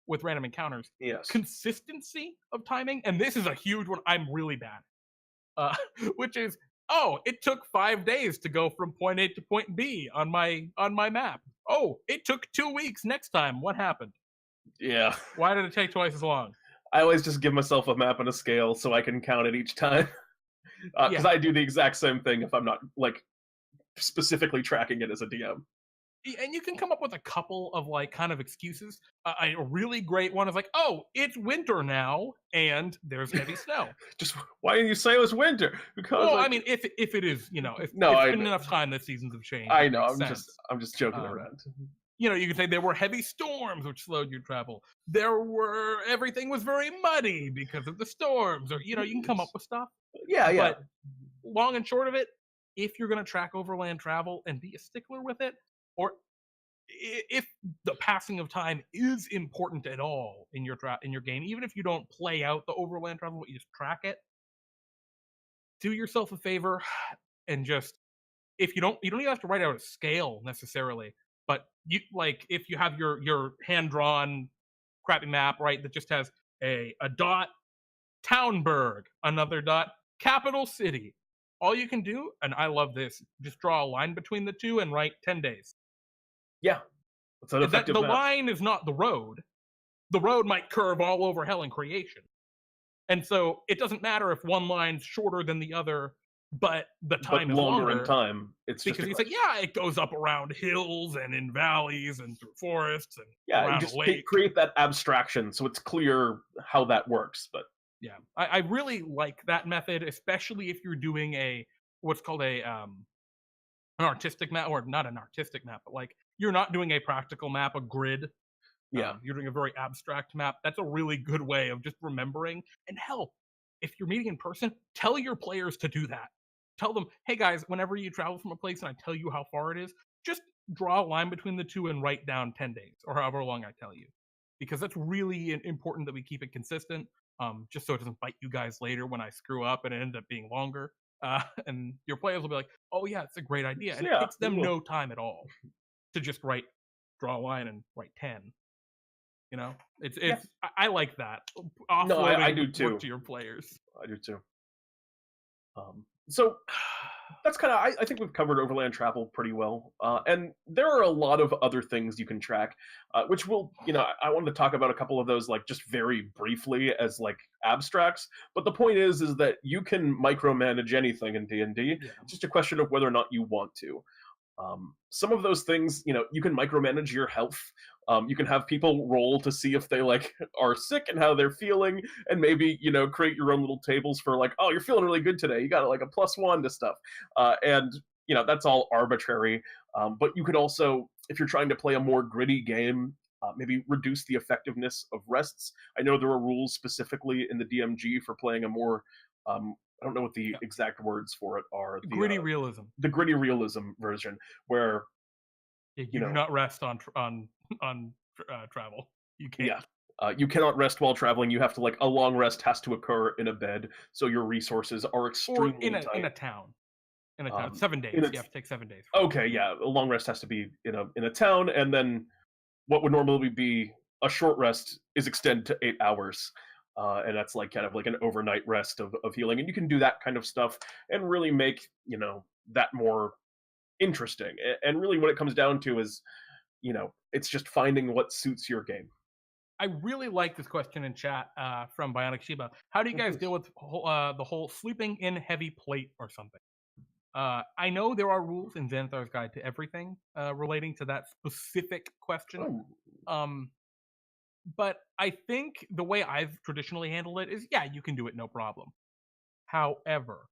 with random encounters. Yes. Consistency of timing, and this is a huge one. I'm really bad, which is, it took 5 days to go from point A to point B on my map. Oh, it took 2 weeks next time. What happened? Yeah. Why did it take twice as long? I always just give myself a map and a scale so I can count it each time. Because I do the exact same thing if I'm not like specifically tracking it as a DM. And you can come up with a couple of like kind of excuses. A really great one is like, "Oh, it's winter now, and there's heavy snow." Just why didn't you say it was winter? Because Well, I mean, if it is, if No, it's I been know. enough time that seasons have changed. I it know. makes I'm just joking sense. around. You can say there were heavy storms which slowed your travel. Everything was very muddy because of the storms, or you can come up with stuff. Yeah. But long and short of it, if you're going to track Overland Travel and be a stickler with it, or if the passing of time is important at all in your game, even if you don't play out the Overland Travel, but you just track it, do yourself a favor and just, if you don't even have to write out a scale necessarily, but if you have your hand drawn crappy map, right, that just has a dot Townburg, another dot capital city. All you can do, and I love this, just draw a line between the two and write 10 days. Yeah. That's an effective The map. line is not the road. The road might curve all over hell in creation. And so it doesn't matter if one line's shorter than the other. but the But time is longer in longer time, it's just because a he's like, question. yeah, it goes up around hills and in valleys and through forests and Yeah, you around a just lake. create that abstraction so it's clear how that works. But Yeah, I really like that method, especially if you're doing a what's called a an artistic map, or not an artistic map, but like you're not doing a practical map, a grid. yeah, You're doing a very abstract map. That's a really good way of just remembering. And hell, if you're meeting in person, tell your players to do that. Tell them, hey guys, whenever you travel from a place and I tell you how far it is, just draw a line between the two and write down 10 days or however long I tell you. Because that's really important that we keep it consistent, just so it doesn't bite you guys later when I screw up and it ends up being longer. And your players will be like, oh yeah, it's a great idea. so And it yeah, takes them no time at all to just draw a line and write 10. You know, yeah. I like that No, I offloading do work too. to your players. I do too. So that's kind of I think we've covered overland travel pretty well, and there are a lot of other things you can track, which will I wanted to talk about a couple of those like just very briefly as like abstracts. But the point is that you can micromanage anything in D&D. Yeah, It's just a question of whether or not you want to. Some of those things, you can micromanage your health. You can have people roll to see if they like are sick and how they're feeling, and maybe create your own little tables for like, oh, you're feeling really good today. You got like a +1 to stuff, and that's all arbitrary. But you could also, if you're trying to play a more gritty game, maybe reduce the effectiveness of rests. I know there are rules specifically in the DMG for playing a more I don't know what the yeah. exact words for it are. Gritty realism. The gritty realism version, where Yeah, you you do know, not rest on travel. You yeah, can't. you cannot rest while traveling. You have to like a long rest has to occur in a bed, so your resources are Or extremely in tight. a town. In a town. Um, 7 days. in a You have to take 7 days for it. okay, yeah, a long rest has to be in a town, and then what would normally be a short rest is extended to 8 hours. And that's like kind of like an overnight rest of healing, and you can do that kind of stuff and really make that more interesting. And really, what it comes down to is it's just finding what suits your game. I really like this question in chat from Bionic Shiba. How do you Oh, guys please. deal with the whole sleeping in heavy plate or something? I know there are rules in Xanathar's Guide to Everything relating to that specific question. Oh, Um, but I think the way I've traditionally handled it is, yeah, you can do it no problem. However,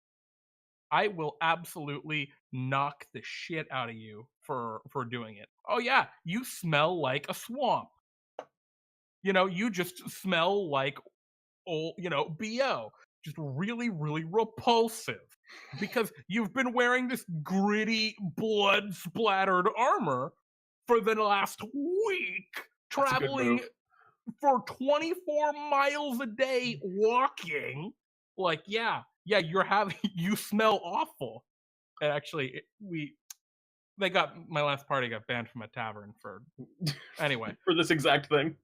I will absolutely knock the shit out of you for doing it. Oh yeah, you smell like a swamp. You just smell like old, BO. Just really, really repulsive. Because you've been wearing this gritty, blood splattered armor for the last week, that's a good traveling move. for 24 miles a day walking. Like, yeah, you're having, you smell awful. And actually, they got, my last party got banned from a tavern for, anyway. For this exact thing.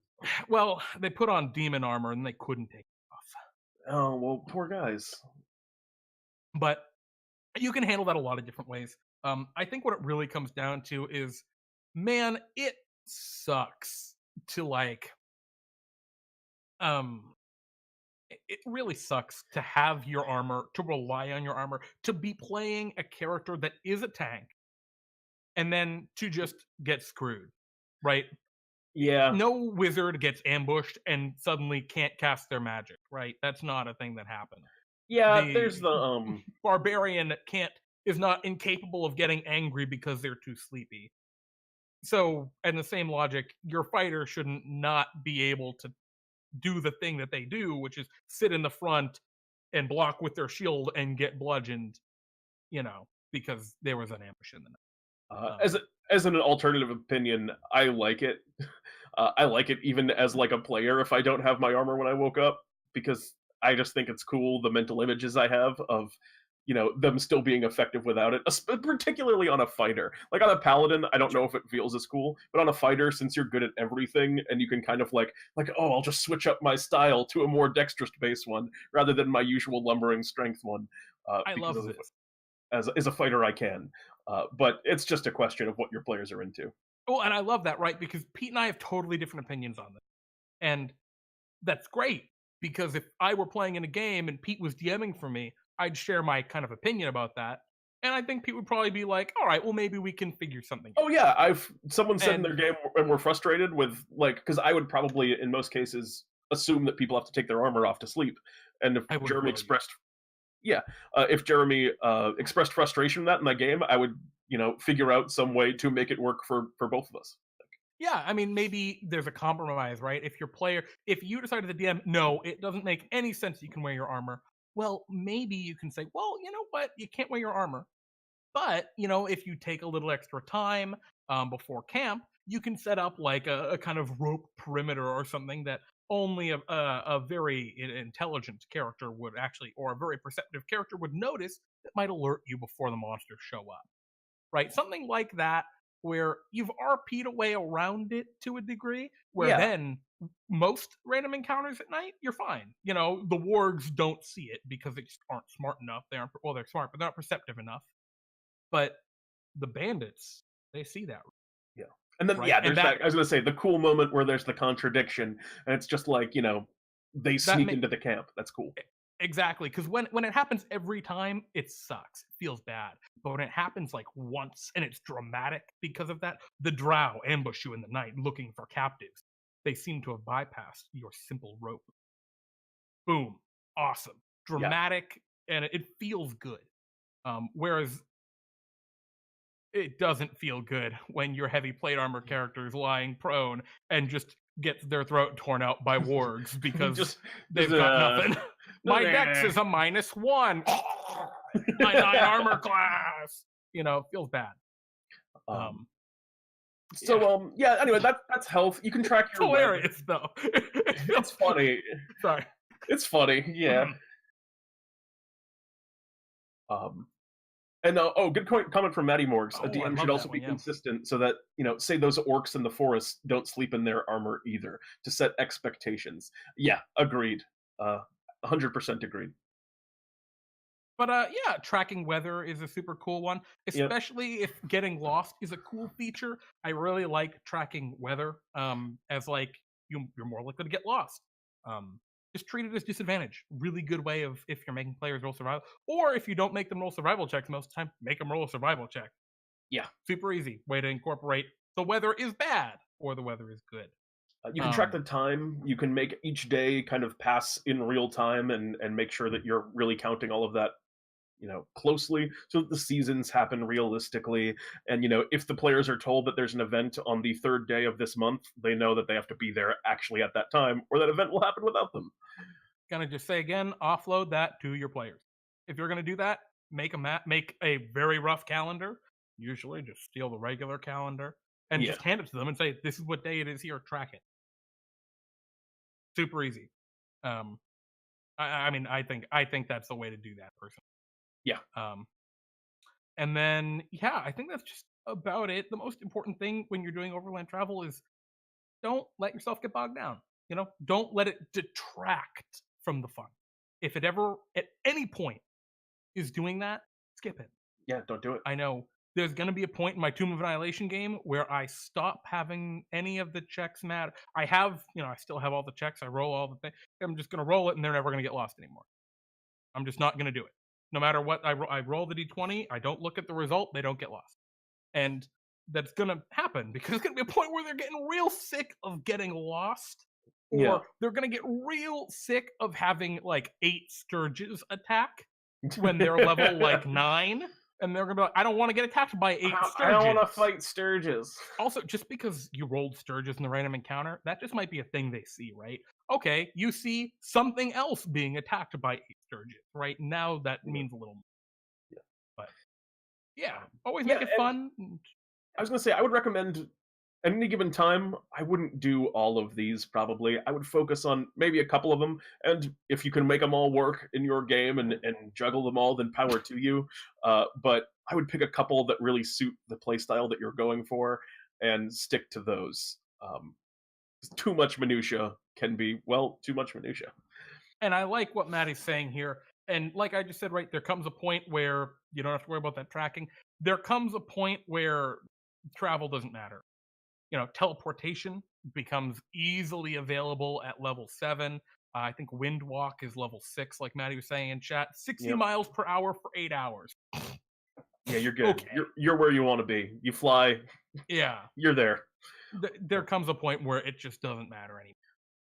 Well, they put on demon armor and they couldn't take it off. Oh well, poor guys. But you can handle that a lot of different ways. I think what it really comes down to is, man, it sucks to like, um, it really sucks to have your armor, to rely on your armor, to be playing a character that is a tank, and then to just get screwed, right? Yeah, No wizard gets ambushed and suddenly can't cast their magic, right? That's not a thing that happens. yeah. There's The the barbarian is not incapable of getting angry because they're too sleepy. So, in the same logic, your fighter shouldn't not be able to do the thing that they do, which is sit in the front and block with their shield and get bludgeoned, because there was an ambush in the night. as an alternative opinion, I like it. I like it even as like a player if I don't have my armor when I woke up, because I just think it's cool the mental images I have of them still being effective without it, particularly on a fighter. Like on a paladin, I don't know if it feels as cool, but on a fighter, since you're good at everything and you can kind of like oh, I'll just switch up my style to a more dexterous based one rather than my usual lumbering strength one, I because love this. as a fighter I can. But it's just a question of what your players are into. Well, and I love that, right? Because Pete and I have totally different opinions on this. And that's great, because if I were playing in a game and Pete was DMing for me, I'd share my kind of opinion about that, and I think people would probably be like, "All right, well maybe we can figure something Oh out." yeah, someone said in And their game and were frustrated with like because I would probably in most cases assume that people have to take their armor off to sleep, and I would as Jeremy well, yeah. expressed yeah, if Jeremy expressed frustration with that in that game, I would figure out some way to make it work for both of us. Yeah, I mean, maybe there's a compromise, right? If you decide as the DM, no, it doesn't make any sense you can wear your armor. Well, maybe you can say, well, you know what, you can't wear your armor. But if you take a little extra time before camp, you can set up like a kind of rope perimeter or something that only a very intelligent character would actually, or a very perceptive character would notice that might alert you before the monsters show up. Right? Something like that where you've RP'd a way around it to a degree, where Yeah, then most random encounters at night, you're fine. The wargs don't see it because they just aren't smart enough. They aren't, well, they're smart, but they're not perceptive enough. But the bandits, they see that, yeah. And then right? yeah, And there's that. I was gonna say the cool moment where there's the contradiction, and it's just like they that sneak makes into the camp. That's cool. exactly, because when it happens every time, it sucks. It feels bad. But when it happens like once and it's dramatic because of that, the drow ambush you in the night looking for captives. They seem to have bypassed your simple rope. Boom. Awesome. Yeah, Dramatic, and it feels good. Whereas it doesn't feel good when your heavy plate armor character is lying prone and just gets their throat torn out by wargs because just they've got nothing. My dex is a -1. My 9 armor class. It feels bad. um, Yeah, yeah. Anyway, that's health. You can track it's your web. hilarious though. It's funny. Sorry. It's funny. Yeah. Um, And good comment from Matty Morgs. A Oh, I DM should love also that be one. Yeah. consistent so that say those orcs in the forest don't sleep in their armor either to set expectations. Yeah, agreed. 100% agreed. But yeah, tracking weather is a super cool one, Yep. especially if getting lost is a cool feature. I really like tracking weather as like you're more likely to get lost. Um, just treat it as disadvantage. Really good way of if you're making players roll survival, or if you don't make them roll survival checks most of the time, make them roll a survival check. Yeah. Super easy way to incorporate the weather is bad or the weather is good. You can track Um, the time. You can make each day kind of pass in real time and make sure that you're really counting all of that closely so that the seasons happen realistically. And if the players are told that there's an event on the third day of this month, they know that they have to be there actually at that time or that event will happen without them. Gonna just say again, offload that to your players. If you're gonna do that, make a very rough calendar. Usually, just steal the regular calendar and Yeah. just hand it to them and say, "This is what day it is here. Track it." Super easy. Um, I mean, I think that's the way to do that, personally. Yeah. Um, and then yeah, I think that's just about it. The most important thing when you're doing overland travel is don't let yourself get bogged down. Don't let it detract from the fun. If it ever at any point is doing that, skip it. Yeah, don't do it. I know there's going to be a point in my Tomb of Annihilation game where I stop having any of the checks matter. I still have all the checks. I roll all the things. I'm just going to roll it, and they're never going to get lost anymore. I'm just not going to do it. No matter what, I roll the d20. I don't look at the result. They don't get lost, and that's going to happen because there's going to be a point where they're getting real sick of getting lost, Yeah. or they're going to get real sick of having like 8 scourges attack when they're level like 9, and they're gonna be like, I don't want to get attacked by 8 scourges. I don't want to fight Sturges. Also, just because you rolled scourges in the random encounter, that just might be a thing they see, right? Okay, you see something else being attacked by 8 scourges, right? Now that means a little more. Yeah. But yeah, always Yeah, make it and fun. I was gonna say I would recommend at any given time, I wouldn't do all of these probably. I would focus on maybe a couple of them, and if you can make them all work in your game and juggle them all, then power to you. But I would pick a couple that really suit the playstyle that you're going for and stick to those. Too much minutia can be, well, too much minutia. And I like what Maddie's saying here. And like I just said, right, there comes a point where you don't have to worry about that tracking. There comes a point where travel doesn't matter. Teleportation becomes easily available at level 7. I think Windwalk is level 6, like Maddie was saying in chat. 60 Yep. miles per hour for 8 hours. Yeah, you're good. Okay. You're where you want to be. You fly. Yeah. You're there. There comes a point where it just doesn't matter anymore.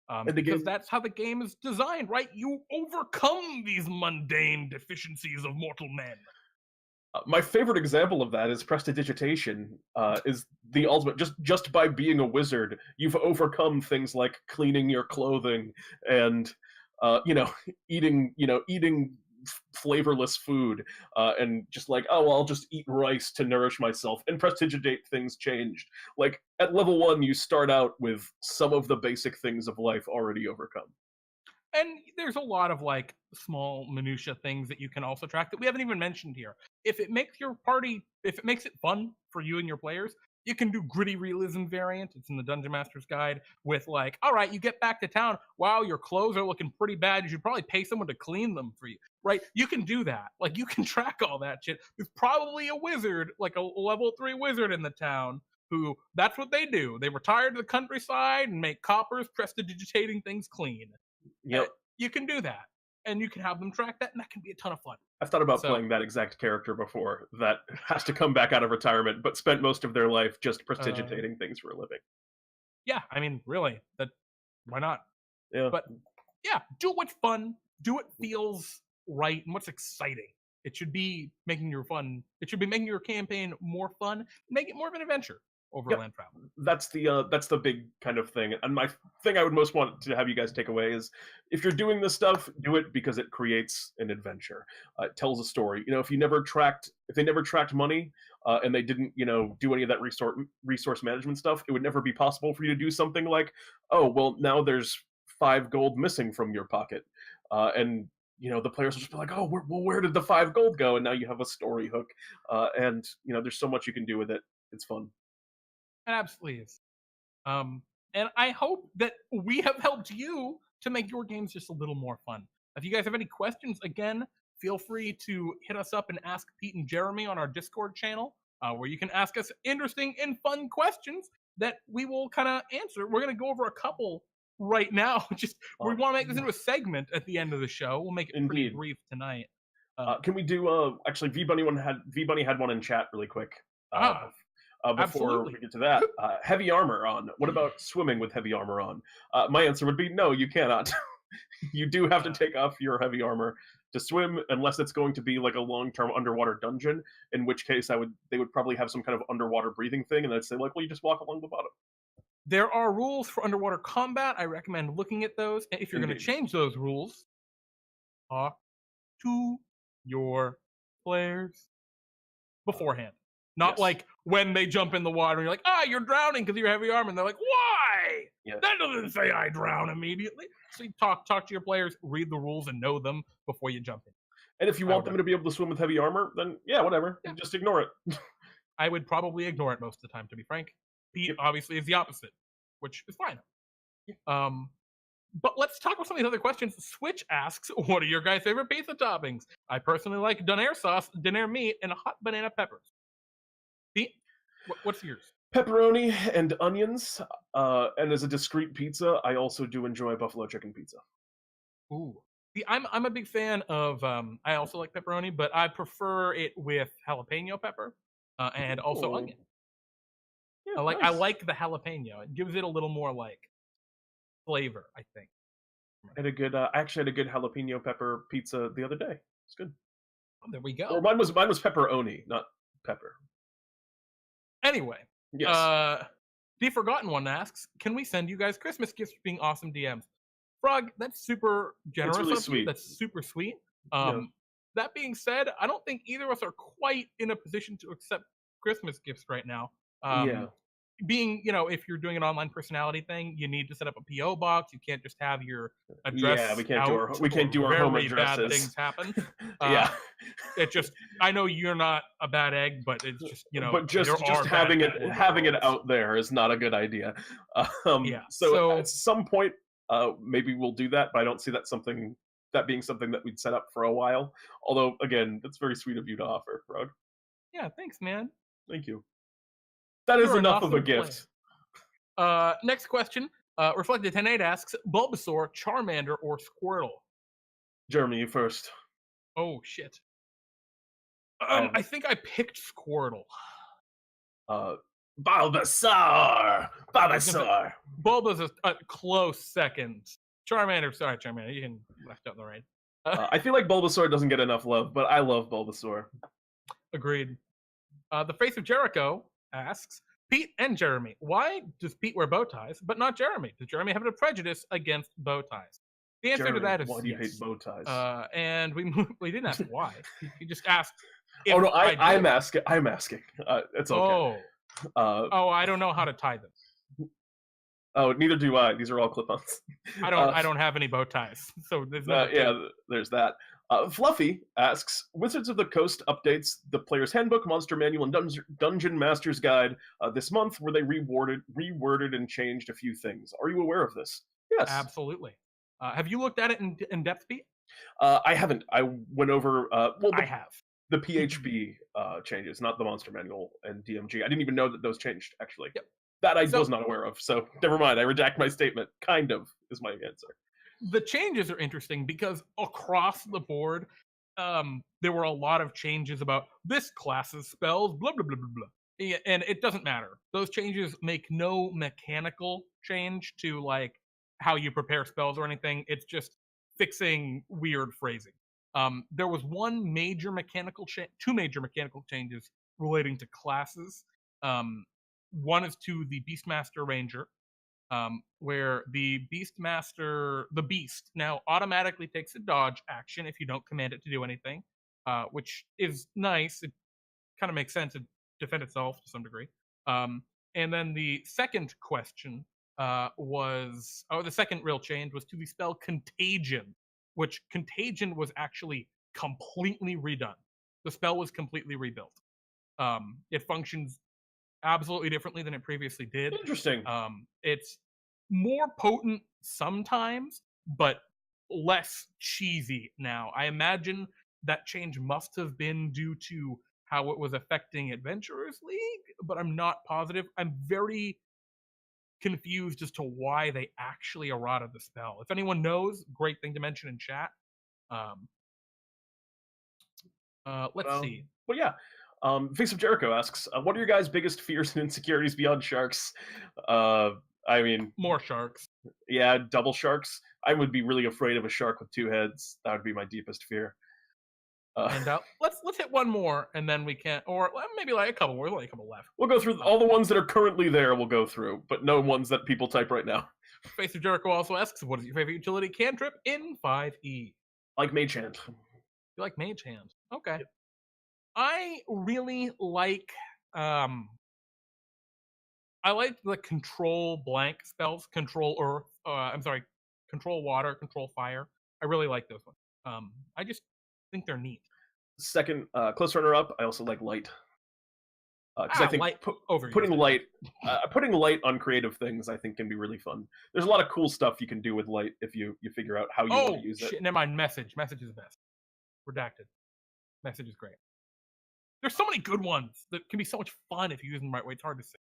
And the Because game, that's how the game is designed, right? You overcome these mundane deficiencies of mortal men. my favorite example of that is prestidigitation. Is the ultimate just by being a wizard, you've overcome things like cleaning your clothing and you know eating flavorless food and just like, oh well, I'll just eat rice to nourish myself, and prestidigitate things changed. Like at level 1 you start out with some of the basic things of life already overcome. And there's a lot of like small minutia things that you can also track that we haven't even mentioned here. If it makes your party, if it makes it fun for you and your players, you can do gritty realism variant. It's in the Dungeon Master's Guide with like, all right, you get back to town. Wow, your clothes are looking pretty bad. You should probably pay someone to clean them for you, right? You can do that. Like you can track all that shit. There's probably a wizard, like a level 3 wizard in the town who that's what they do. They retire to the countryside and make coppers prestidigitating things clean. Yep. You can do that, and you can have them track that, and that can be a ton of fun. I've thought about So playing that exact character before that has to come back out of retirement, but spent most of their life just prestidigitating things for a living. yeah, I mean, really, that why not? Yeah. But yeah, do what's fun, do what feels right, and what's exciting. It should be making your fun. It should be making your campaign more fun, make it more of an adventure. Overland travel. That's the big kind of thing. And my thing I would most want to have you guys take away is if you're doing this stuff, do it because it creates an adventure. It tells a story. You know, if they never tracked money and they didn't, do any of that resource management stuff, it would never be possible for you to do something like, oh, well, now there's 5 gold missing from your pocket, and the players will just be like, oh, where did the 5 gold go? And now you have a story hook, and there's so much you can do with it. It's fun. It absolutely is. And I hope that we have helped you to make your games just a little more fun. If you guys have any questions, again, feel free to hit us up and ask Pete and Jeremy on our Discord channel, where you can ask us interesting and fun questions that we will kind of answer. We're going to go over a couple right now. We want to make this into a segment at the end of the show. We'll make it pretty brief tonight. Can we do actually V Bunny had one in chat really quick. Before absolutely. we get to that, heavy armor on. What about swimming with heavy armor on? My answer would be no, you cannot. You do have to take off your heavy armor to swim, unless it's going to be like a long-term underwater dungeon, in which case they would probably have some kind of underwater breathing thing, and I'd say like, well, you just walk along the bottom. There are rules for underwater combat. I recommend looking at those. And if you're going to change those rules, talk to your players beforehand. Not like when they jump in the water and you're like, you're drowning because you're heavy armor. And they're like, why? Yes. That doesn't say I drown immediately. So you talk to your players, read the rules, and know them before you jump in. And if you want them to be able to swim with heavy armor, then whatever. Yeah. Just ignore it. I would probably ignore it most of the time, to be frank. Pete obviously is the opposite, which is fine. Yeah. But let's talk about some of these other questions. Switch asks, what are your guys' favorite pizza toppings? I personally like donair sauce, donair meat, and hot banana peppers. Pete, what's yours? Pepperoni and onions. And as a discrete pizza, I also do enjoy buffalo chicken pizza. Ooh. See, I'm a big fan of, I also like pepperoni, but I prefer it with jalapeno pepper and also onion. Yeah, nice. I like the jalapeno. It gives it a little more like flavor, I think. I actually had a good jalapeno pepper pizza the other day. It's good. Oh, there we go. Or mine was pepperoni, not pepper. Anyway, yes. The Forgotten One asks, can we send you guys Christmas gifts for being awesome DMs? Frog, that's super generous. That's really sweet. That's super sweet. That being said, I don't think either of us are quite in a position to accept Christmas gifts right now. Being, if you're doing an online personality thing, you need to set up a PO box. You can't just have your address. Yeah, we can't do our home addresses. Bad things happen. It just, I know you're not a bad egg, but it's just, But just having it out there is not a good idea. So at some point, maybe we'll do that, but I don't see that being something that we'd set up for a while. Although, again, that's very sweet of you to offer, Frog. Yeah, thanks, man. Thank you. That is enough of a gift. Next question. Reflected 10-8 asks, Bulbasaur, Charmander, or Squirtle? Jeremy, you first. Oh, shit. I have I think I picked Squirtle. uh, Bulbasaur! I was gonna say, Bulbasaur! Bulba's a close second. Charmander, sorry, Charmander, you can left out in the rain. I feel like Bulbasaur doesn't get enough love, but I love Bulbasaur. Agreed. The Face of Jericho asks, Pete and Jeremy, why does Pete wear bow ties, but not Jeremy? Does Jeremy have a prejudice against bow ties? The answer Jeremy, to that is why do you hate yes. bow ties? And we didn't ask why. He just asked. Oh no, I I'm asking. I'm asking. It's okay. I don't know how to tie them. Oh, neither do I. These are all clip-ons. I don't have any bow ties, so there's no. Yeah, there's that. Fluffy asks, Wizards of the Coast updates the Player's Handbook, Monster Manual, and Dungeon Master's Guide this month, where they reworded, and changed a few things. Are you aware of this? Yes. Absolutely. Have you looked at it in depth, Pete? I haven't. I went over. I have. The PHB changes, not the Monster Manual and DMG. I didn't even know that those changed, actually. Yep. That I was not aware of, so never mind. I redact my statement. Kind of is my answer. The changes are interesting because across the board, there were a lot of changes about this class's spells, blah, blah, blah, blah, blah. And it doesn't matter. Those changes make no mechanical change to like how you prepare spells or anything. It's just fixing weird phrasing. There was two major mechanical changes relating to classes. One is to the Beastmaster Ranger, where the Beast now automatically takes a dodge action if you don't command it to do anything, which is nice. It kind of makes sense to defend itself to some degree. And then the second question the second real change was to the spell Contagion, which Contagion was actually completely redone. The spell was completely rebuilt. It functions absolutely differently than it previously did. Interesting. It's more potent sometimes, but less cheesy now. I imagine that change must have been due to how it was affecting Adventurers League, but I'm not positive. I'm very confused as to why they actually errata the spell. If anyone knows, great thing to mention in chat. Let's see. Well, yeah. Face of Jericho asks, what are your guys' biggest fears and insecurities beyond sharks? I mean, more sharks. Yeah, double sharks. I would be really afraid of a shark with two heads. That would be my deepest fear. And let's hit one more, and then we can, or maybe like a couple more. There's only a couple left. We'll go through all the ones that are currently there. We'll go through, but no ones that people type right now. Face of Jericho also asks, "What is your favorite utility cantrip in 5e?" Like Mage Hand. You like Mage Hand? Okay. Yep. I really like I like the control blank spells, control earth. Control water, control fire. I really like those ones. I just think they're neat. Second, close runner up. I also like light. Because I think putting light on creative things, I think, can be really fun. There's a lot of cool stuff you can do with light if you figure out how you want to use it. Never mind. Message is best. Redacted. Message is great. There's so many good ones that can be so much fun if you use them the right way. It's hard to say.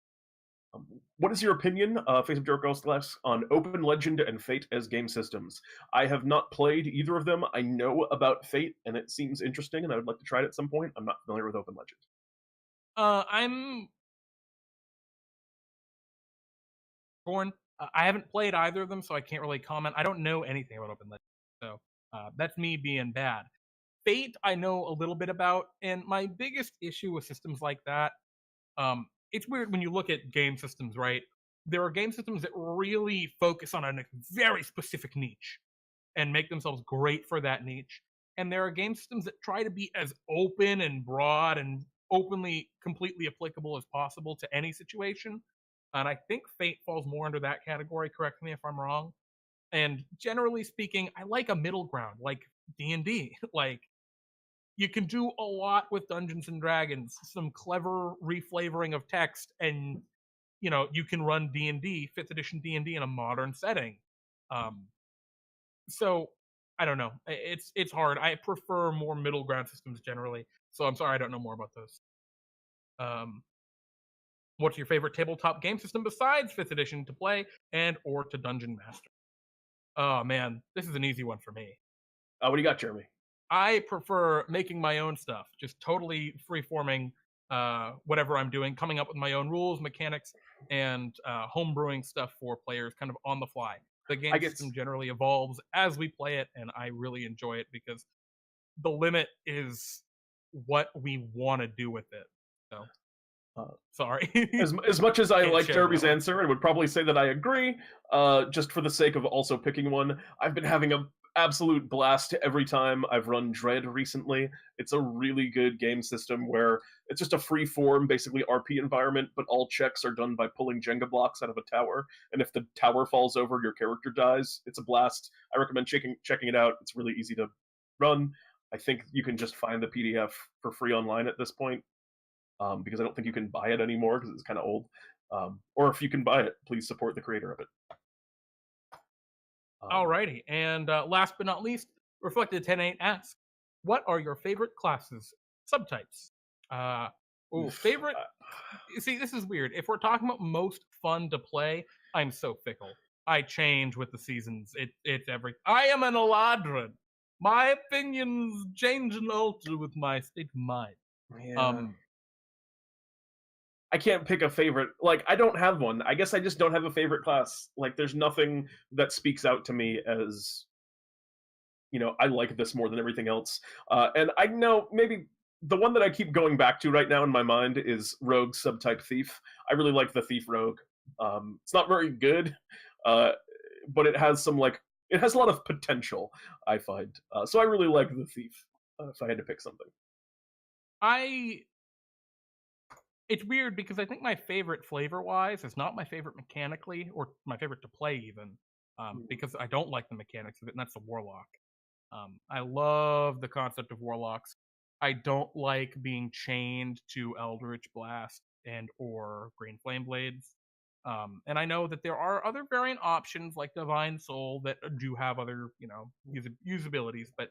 What is your opinion, Face of Jericho class, on Open Legend and Fate as game systems? I have not played either of them. I know about Fate, and it seems interesting, and I would like to try it at some point. I'm not familiar with Open Legend. I'm torn. I haven't played either of them, so I can't really comment. I don't know anything about Open Legend, so that's me being bad. Fate, I know a little bit about, and my biggest issue with systems like that, it's weird when you look at game systems, right? There are game systems that really focus on a very specific niche and make themselves great for that niche. And there are game systems that try to be as open and broad and openly, completely applicable as possible to any situation. And I think Fate falls more under that category. Correct me if I'm wrong. And generally speaking, I like a middle ground, like D&D. Like, you can do a lot with Dungeons and Dragons, some clever reflavoring of text, and you can run D&D, 5th edition D&D in a modern setting. So I don't know. It's hard. I prefer more middle ground systems generally. So I'm sorry I don't know more about those. What's your favorite tabletop game system besides 5th edition to play and or to dungeon master? Oh man, this is an easy one for me. What do you got, Jeremy? I prefer making my own stuff, just totally free forming whatever I'm doing, coming up with my own rules, mechanics, and homebrewing stuff for players kind of on the fly. The I game guess system generally evolves as we play it, and I really enjoy it because the limit is what we want to do with it. So, uh, sorry. as much as I Can't like share that Jeremy's one. answer and would probably say that I agree, just for the sake of also picking one, I've been having a absolute blast every time I've run Dread recently. It's a really good game system where it's just a free form, basically RP environment, but all checks are done by pulling Jenga blocks out of a tower. And if the tower falls over, your character dies. It's a blast. I recommend checking it out. It's really easy to run. I think you can just find the PDF for free online at this point, because I don't think you can buy it anymore because it's kind of old. Or if you can buy it, please support the creator of it. Alrighty, and last but not least, Reflected 10.8 asks, what are your favorite classes, subtypes? Favorite? See, this is weird. If we're talking about most fun to play, I'm so fickle. I change with the seasons. It's every. I am an Eladrin. My opinions change and alter with my state of mind. Yeah. I can't pick a favorite. Like, I don't have one. I guess I just don't have a favorite class. Like, there's nothing that speaks out to me as, I like this more than everything else. And I know maybe the one that I keep going back to right now in my mind is Rogue Subtype Thief. I really like the Thief Rogue. It's not very good, but it has it has a lot of potential, I find. So I really like the Thief, if I had to pick something. It's weird because I think my favorite flavor-wise is not my favorite mechanically, or my favorite to play even, because I don't like the mechanics of it, and that's the Warlock. I love the concept of Warlocks. I don't like being chained to Eldritch Blast and or Green Flame Blades. And I know that there are other variant options like Divine Soul that do have other, usabilities, but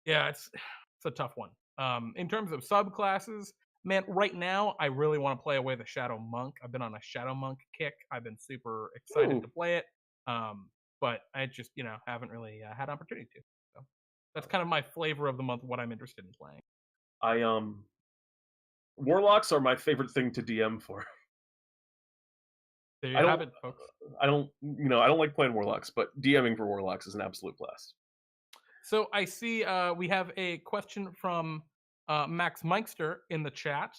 yeah, it's a tough one. In terms of subclasses, man, right now I really want to play away the Shadow Monk. I've been on a Shadow Monk kick. I've been super excited to play it, but I just haven't really had opportunity to. So that's kind of my flavor of the month. What I'm interested in playing. Warlocks are my favorite thing to DM for. There you have it, folks. I don't like playing Warlocks, but DMing for Warlocks is an absolute blast. So I see we have a question from Max Meister in the chat,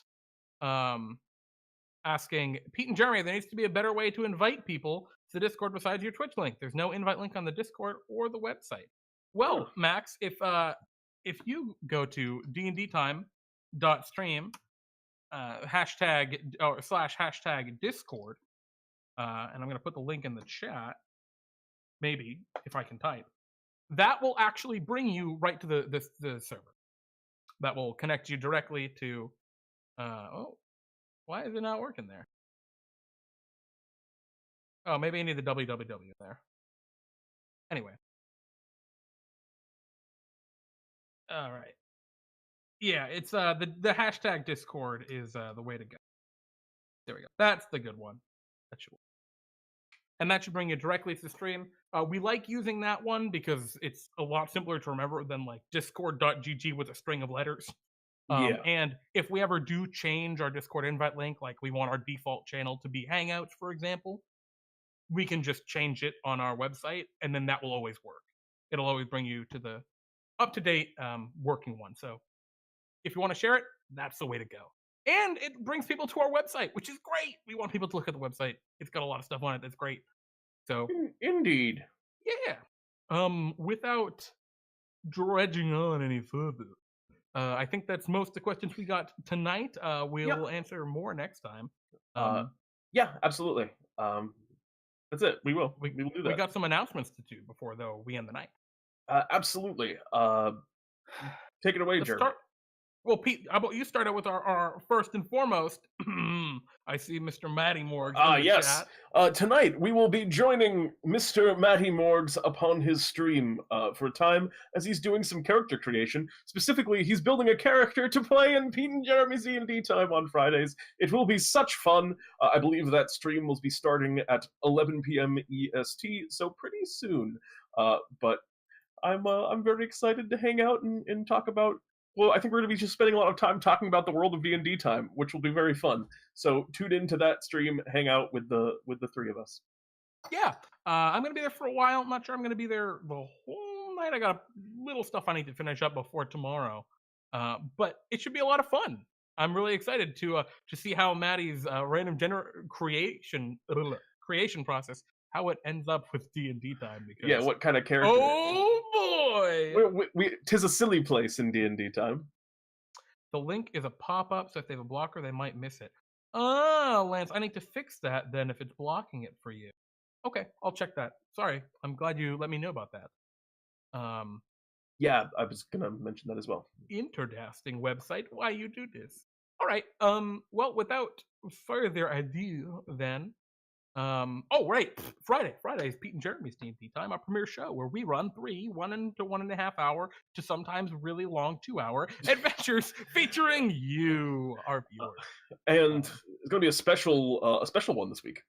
asking, Pete and Jeremy, there needs to be a better way to invite people to the Discord besides your Twitch link. There's no invite link on the Discord or the website. Well, Max, if you go to DnDTime.stream #/ Discord, and I'm going to put the link in the chat, maybe if I can type. That will actually bring you right to the server. That will connect you directly to. Why is it not working there? Oh, maybe I need the www there. Anyway. All right. Yeah, it's the # Discord is the way to go. There we go. That's the good one. That should work. And that should bring you directly to the stream. We like using that one because it's a lot simpler to remember than like discord.gg with a string of letters. And if we ever do change our Discord invite link, like we want our default channel to be Hangouts, for example, we can just change it on our website, and then that will always work. It'll always bring you to the up-to-date working one. So if you want to share it, that's the way to go. And it brings people to our website, which is great. We want people to look at the website. It's got a lot of stuff on it that's great. So indeed. Yeah. Without dredging on any further, I think that's most of the questions we got tonight. We'll answer more next time. Yeah, absolutely. That's it. We will do that. We got some announcements to do before, though, we end the night. Absolutely. Take it away, Jeremy. Well, Pete, how about you start out with our first and foremost? I see Mr. Matty Morgs Ah, in the yes. chat. Tonight we will be joining Mr. Matty Morgs upon his stream for a time as he's doing some character creation. Specifically, he's building a character to play in Pete and Jeremy's D&D time on Fridays. It will be such fun. I believe that stream will be starting at 11 p.m. EST, so pretty soon. But I'm very excited to hang out and talk about. Well, I think we're going to be just spending a lot of time talking about the world of D&D time, which will be very fun. So tune into that stream, hang out with the three of us. Yeah, I'm gonna be there for a while. I'm not sure I'm gonna be there the whole night. I got a little stuff I need to finish up before tomorrow, but it should be a lot of fun. I'm really excited to see how Maddie's random creation process, how it ends up with D&D time. Yeah, Because what kind of character? oh boy, Tis a silly place in D&D time. the link is a pop-up, so if they have a blocker, they might miss it. Oh, Lance, I need to fix that then if it's blocking it for you. Okay, I'll check that. Sorry, I'm glad you let me know about that. Yeah, I was gonna mention that as well. Interesting website. Why you do this? All right. Well, without further ado, then. Oh right, Friday. Friday is Pete and Jeremy's D&D time, our premiere show where we run 1 to 1.5 hour to sometimes really long 2 hour adventures featuring you, our viewers. And it's gonna be a special one this week.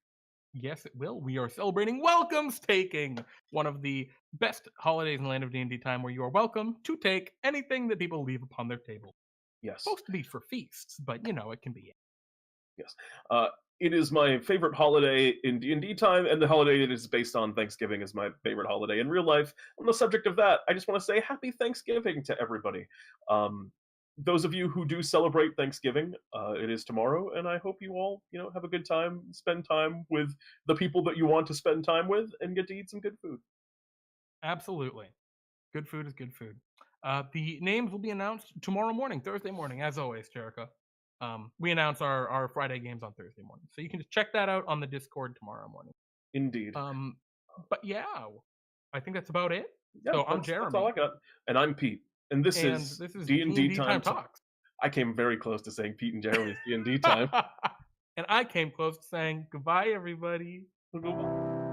Yes, it will. We are celebrating Welcome's Taking, one of the best holidays in the land of D&D time, where you are welcome to take anything that people leave upon their table. Yes. Supposed to be for feasts, but it can be. Yes. It is my favorite holiday in D&D time, and the holiday that is based on Thanksgiving is my favorite holiday in real life. On the subject of that, I just want to say happy Thanksgiving to everybody. Those of you who do celebrate Thanksgiving, it is tomorrow, and I hope you all, have a good time, spend time with the people that you want to spend time with, and get to eat some good food. Absolutely. Good food is good food. The names will be announced tomorrow morning, Thursday morning, as always, Jericho. We announce our Friday games on Thursday morning, so you can just check that out on the Discord tomorrow morning. Indeed. But yeah, I think that's about it. Yeah, So I'm Jeremy. That's all I got. And I'm Pete. And this is DnDTime Talks. I came very close to saying Pete and Jeremy's D&D time. And I came close to saying goodbye, everybody. Goodbye.